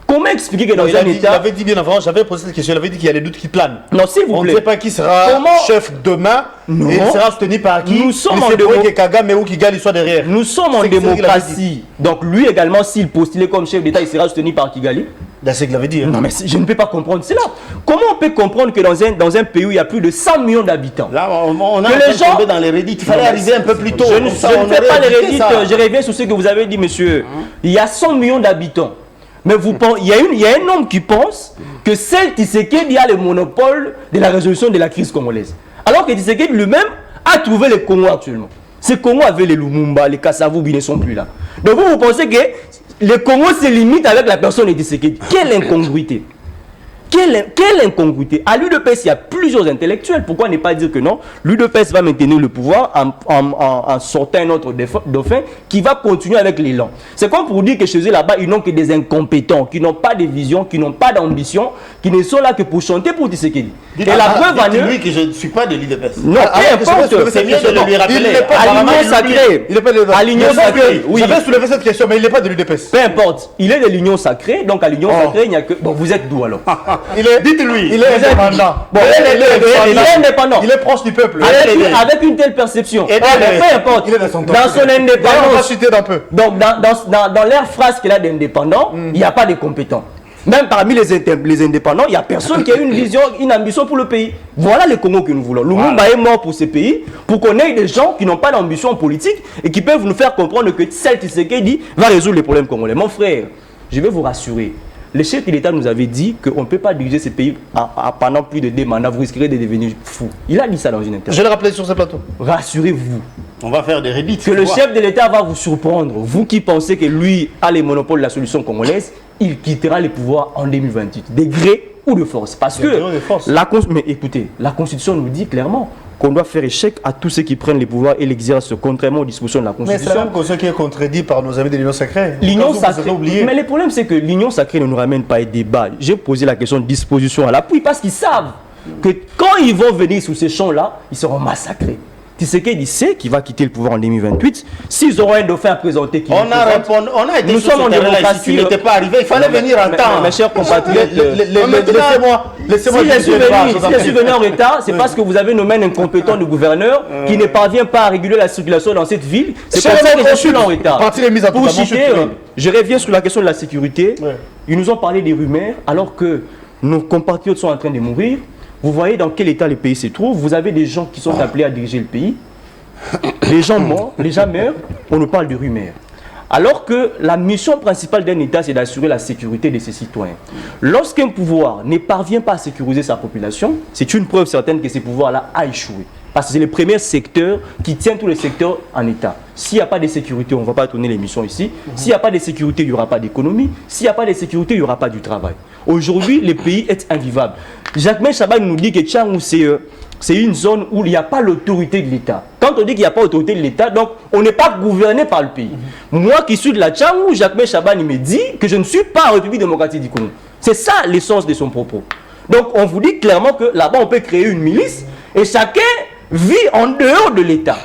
Comment expliquer que dans un État... Il avait dit bien avant, j'avais posé cette question, il avait dit qu'il y a des doutes qui planent. Non, s'il vous plaît. On ne sait pas qui sera chef demain, non. Et il sera soutenu par qui. Nous sommes en derrière. Nous sommes en démocratie. Donc lui également, s'il postulait comme chef d'État, il sera soutenu par Kigali. C'est ce qu'il avait dit. Hein. Non, mais je ne peux pas comprendre cela. Comment on peut comprendre que dans un pays où il y a plus de 100 millions d'habitants, là, on a les gens tombé dans les Reddit, il fallait arriver un peu plus tôt. Je ne fais pas les Reddit, je reviens sur ce que vous avez dit, monsieur. Il y a 100 millions d'habitants. Mais il y a un homme qui pense que celle Tshisekedi a le monopole de la résolution de la crise congolaise. Alors que Tshisekedi lui-même a trouvé les Congos actuellement. Ces Congos avec les Lumumba, les Kassavou, ils ne sont plus là. Donc vous pensez que les Congos se limitent avec la personne de Tshisekedi. Quelle incongruité! Quelle incongruité! À l'UDPS, il y a plusieurs intellectuels. Pourquoi ne pas dire que non? L'UDPS va maintenir le pouvoir en sortant un autre dauphin qui va continuer avec l'élan. C'est comme pour dire que chez eux là-bas, ils n'ont que des incompétents, qui n'ont pas de vision, qui n'ont pas d'ambition, qui ne sont là que pour chanter pour Tshisekedi. Et la preuve en lui que je ne suis pas de l'UDPS. Non, peu importe. C'est mieux de lui rappeler. À l'Union sacrée. À l'Union sacrée. Oui. J'avais soulevé cette question, mais il n'est pas de l'UDPS. Peu importe. Il est de l'Union sacrée. Donc à l'Union sacrée, il n'y a que. Bon, vous êtes d'où alors? Dites-lui, il est indépendant. Bon, il est indépendant. Il est proche du peuple. Avec une telle perception. Peu importe. Dans son indépendance. Donc, dans leur phrase qu'il a d'indépendant, il n'y a pas de compétents. Même parmi les indépendants, il n'y a personne qui a une vision, une ambition pour le pays. Voilà le Congo que nous voulons. Lumumba est mort pour ce pays, pour qu'on ait des gens qui n'ont pas d'ambition politique et qui peuvent nous faire comprendre que celle qui dit va résoudre les problèmes congolais. Mon frère, je vais vous rassurer. Le chef de l'État nous avait dit qu'on ne peut pas diriger ce pays pendant plus de 2 mandats, vous risquerez de devenir fou. Il a dit ça dans une interview. Je l'ai rappelé sur ce plateau. Rassurez-vous. On va faire des Reddit. Que le chef de l'État va vous surprendre. Vous qui pensez que lui a les monopoles de la solution congolaise, il quittera le pouvoir en 2028, de gré ou de force. Parce que, mais écoutez, la Constitution nous dit clairement qu'on doit faire échec à tous ceux qui prennent les pouvoirs et l'exercent contrairement aux dispositions de la Constitution. Mais c'est la même Constitution qui est contredite par nos amis de l'Union sacrée. L'Union sacrée. Mais le problème, c'est que l'Union sacrée ne nous ramène pas à débat. J'ai posé la question de disposition à l'appui parce qu'ils savent que quand ils vont venir sous ces champs-là, ils seront massacrés. Tshisekedi sait qu'il va quitter le pouvoir en 2028. S'ils auront un dauphin à présenter, on a été nous sommes en démocratie. Il n'était pas arrivé, il fallait venir en temps. Mes chers compatriotes, laissez-moi. Si je suis venu en retard, c'est parce que vous avez nommé un incompétent de gouverneur qui ne parvient pas à réguler la circulation dans cette ville. C'est pour ça que je suis en retard. Pour citer, je reviens sur la question de la sécurité. Ils nous ont parlé des rumeurs alors que nos compatriotes sont en train de mourir. Vous voyez dans quel état le pays se trouve. Vous avez des gens qui sont appelés à diriger le pays. Les gens meurent, on nous parle de rumeurs. Alors que la mission principale d'un État, c'est d'assurer la sécurité de ses citoyens. Lorsqu'un pouvoir ne parvient pas à sécuriser sa population, c'est une preuve certaine que ce pouvoir-là a échoué. Parce que c'est le premier secteur qui tient tous les secteurs en État. S'il n'y a pas de sécurité, on ne va pas tourner l'émission ici. S'il n'y a pas de sécurité, il n'y aura pas d'économie. S'il n'y a pas de sécurité, il n'y aura pas du travail. Aujourd'hui, le pays est invivable. Jacques Chaban nous dit que Tchangou, c'est une zone où il n'y a pas l'autorité de l'État. Quand on dit qu'il n'y a pas l'autorité de l'État, donc on n'est pas gouverné par le pays. Moi qui suis de la Tchangou, Jacques Chaban me dit que je ne suis pas en République démocratique du Congo. C'est ça l'essence de son propos. Donc on vous dit clairement que là-bas on peut créer une milice et chacun vit en dehors de l'État.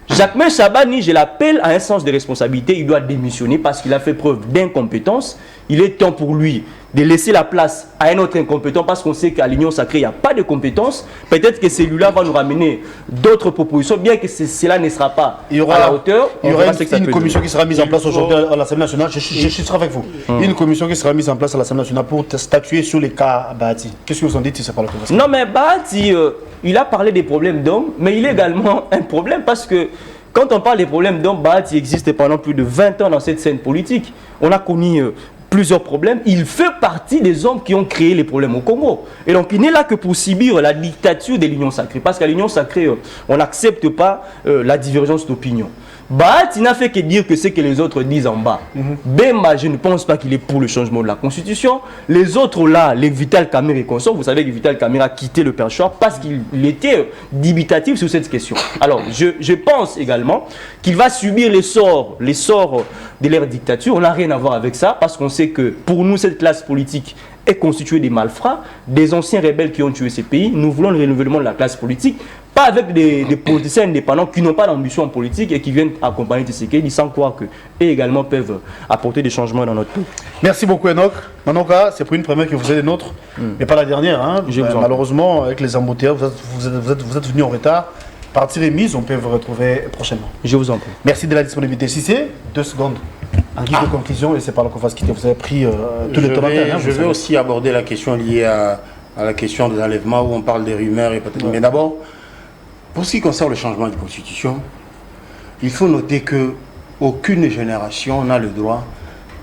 Jacques Chabani, je l'appelle à un sens de responsabilité, il doit démissionner parce qu'il a fait preuve d'incompétence. Il est temps pour lui de laisser la place à un autre incompétent parce qu'on sait qu'à l'Union sacrée, il n'y a pas de compétences. Peut-être que celui-là va nous ramener d'autres propositions, bien que cela ne sera pas à la hauteur. Il y aura une commission qui sera mise en place aujourd'hui à l'Assemblée nationale. Je serai avec vous. Une commission qui sera mise en place à l'Assemblée nationale pour statuer sur les cas Bahati. Qu'est-ce que vous en dites si c'est pas le cas? Non, mais Bahati, il a parlé des problèmes d'hommes, mais il est également un problème parce que quand on parle des problèmes d'hommes, Bahati existe pendant plus de 20 ans dans cette scène politique. On a connu plusieurs problèmes. Il fait partie des hommes qui ont créé les problèmes au Congo. Et donc, il n'est là que pour subir la dictature de l'Union sacrée. Parce qu'à l'Union sacrée, on n'accepte pas la divergence d'opinion. Bahati n'a fait que dire que ce que les autres disent en bas. Bemba, je ne pense pas qu'il est pour le changement de la constitution. Les autres là, les Vital Kamerhe et consorts, vous savez que Vital Kamerhe a quitté le perchoir parce qu'il était dubitatif sur cette question. Alors, je pense également qu'il va subir les sorts de leur dictature. On n'a rien à voir avec ça parce qu'on sait que pour nous, cette classe politique est constituée des malfrats, des anciens rebelles qui ont tué ces pays. Nous voulons le renouvellement de la classe politique, pas avec des politiciens indépendants qui n'ont pas d'ambition politique et qui viennent accompagner Tshisekedi sans croire qu'eux également peuvent apporter des changements dans notre pays. Merci beaucoup Enoch. Manoka, c'est pour une première que vous êtes des nôtres, mais pas la dernière. Hein. Malheureusement, avec les embouteillages, vous êtes venus en retard. Partie remise, on peut vous retrouver prochainement. Je vous en prie. Merci de la disponibilité. Si c'est 2 secondes. En guise de conclusion, et c'est par là qu'on va se quitter. Vous avez pris tout le temps d'antenne. Je vais aussi aborder la question liée à la question des enlèvements où on parle des rumeurs et peut-être. Mais d'abord, pour ce qui concerne le changement de constitution, il faut noter que aucune génération n'a le droit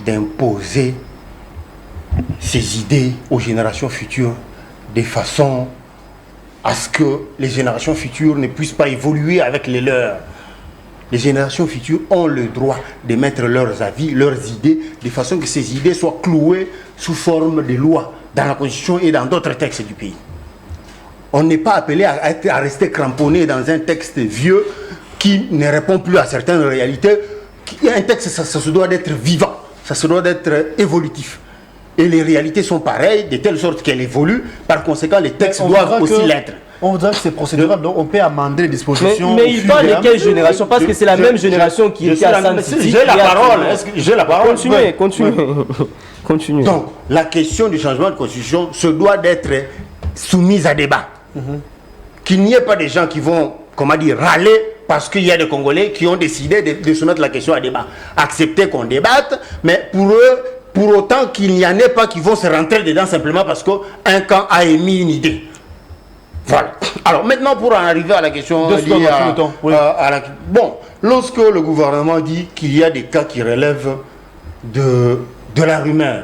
d'imposer ses idées aux générations futures de façon à ce que les générations futures ne puissent pas évoluer avec les leurs. Les générations futures ont le droit de mettre leurs avis, leurs idées, de façon que ces idées soient clouées sous forme de loi dans la Constitution et dans d'autres textes du pays. On n'est pas appelé à rester cramponné dans un texte vieux qui ne répond plus à certaines réalités. Un texte, ça se doit d'être vivant, ça se doit d'être évolutif. Et les réalités sont pareilles, de telle sorte qu'elles évoluent. Par conséquent, les textes doivent aussi l'être. On voudrait que c'est procédural, donc on peut amender les dispositions. Mais il parle de quelle génération? Parce que c'est la même génération qui était à San City. J'ai la parole. J'ai la parole. Continuez. Donc, la question du changement de constitution se doit d'être soumise à débat. Qu'il n'y ait pas des gens qui vont, comment dire, râler parce qu'il y a des Congolais qui ont décidé de soumettre la question à débat. Accepter qu'on débatte, mais pour eux, pour autant qu'il n'y en ait pas qui vont se rentrer dedans simplement parce qu'un camp a émis une idée. Voilà. Alors maintenant, pour en arriver à la question liée bon, lorsque le gouvernement dit qu'il y a des cas qui relèvent de la rumeur,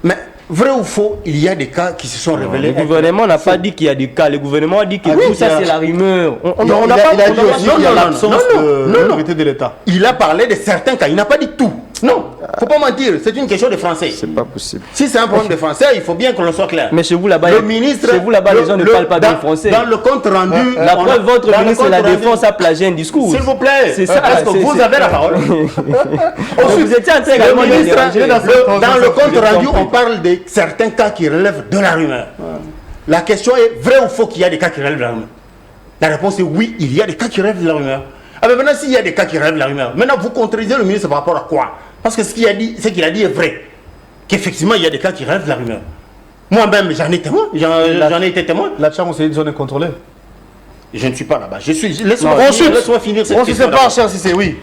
mais vrai ou faux, il y a des cas qui se sont révélés. Le gouvernement n'a pas dit qu'il y a des cas. Le gouvernement a dit que tout ça, c'est la rumeur. On n'a pas dit aussi qu'il y a l'absence de l'autorité de l'État. Il a parlé de certains cas, il n'a pas dit tout. Non, faut pas mentir, c'est une question de français. C'est pas possible. Si c'est un problème de français, il faut bien que l'on soit clair. Mais chez vous là-bas, les gens ne parlent pas bien français. Dans le compte rendu, la preuve, votre ministre de la Défense a plagié un discours. S'il vous plaît, c'est ça. Parce que vous avez la parole. Vous étiez en train également de dans le compte rendu, on parle de certains cas qui relèvent de la rumeur. La question est vrai ou faux qu'il y a des cas qui relèvent de la rumeur? La réponse est oui, il y a des cas qui relèvent de la rumeur. Ah ben maintenant, s'il y a des cas qui relèvent de la rumeur, maintenant vous contredisez le ministre par rapport à quoi? Parce que ce qu'il a dit est vrai. Qu'effectivement, il y a des cas qui relèvent de la rumeur. Moi-même, j'en ai témoin. J'en ai été témoin. La Tchad, c'est une zone contrôlée. Je ne suis pas là-bas. Laisse-moi finir cette question. On se sépare, cher Cissé, oui.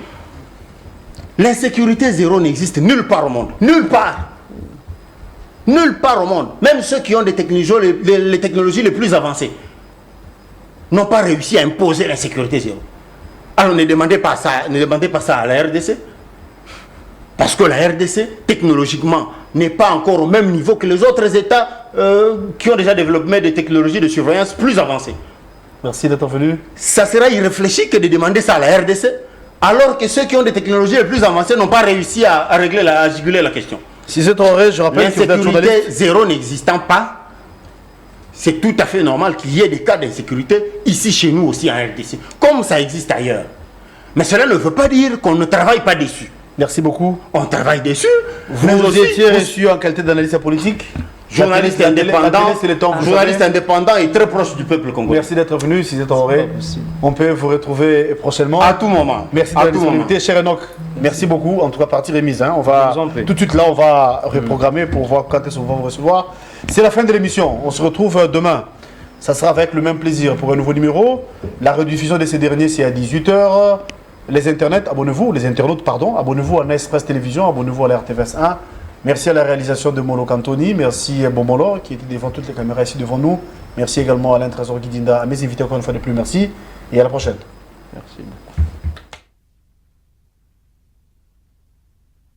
L'insécurité zéro n'existe nulle part au monde. Nulle part. Nulle part au monde. Même ceux qui ont les technologies les plus avancées n'ont pas réussi à imposer l'insécurité zéro. Alors ne demandez pas ça à la RDC. Parce que la RDC, technologiquement, n'est pas encore au même niveau que les autres États qui ont déjà développé des technologies de surveillance plus avancées. Merci d'être venu. Ça sera irréfléchi que de demander ça à la RDC, alors que ceux qui ont des technologies les plus avancées n'ont pas réussi à juguler la question. Si c'est trop vrai, je rappelle que l'insécurité zéro n'existant pas, c'est tout à fait normal qu'il y ait des cas d'insécurité ici chez nous aussi en RDC, comme ça existe ailleurs. Mais cela ne veut pas dire qu'on ne travaille pas dessus. Merci beaucoup. On travaille dessus. Vous étiez reçu en qualité d'analyste politique, journaliste indépendant et très proche du peuple congolais. Merci d'être venu, si c'est honoré. On peut vous retrouver prochainement. À tout moment. Merci de la disponibilité, cher Enoch. Merci beaucoup. En tout cas, partie remise. On va tout de suite là, on va reprogrammer pour voir quand est-ce qu'on va vous recevoir. C'est la fin de l'émission. On se retrouve demain. Ça sera avec le même plaisir pour un nouveau numéro. La rediffusion de ces derniers, c'est à 18h. Les internautes, abonnez-vous à Nice Press Télévision, abonnez-vous à la RTVS 1. Merci à la réalisation de Molo Cantoni, merci à Bomolo qui était devant toutes les caméras ici devant nous. Merci également à Alain Trésor Guidinda, à mes invités encore une fois de plus, merci et à la prochaine. Merci beaucoup.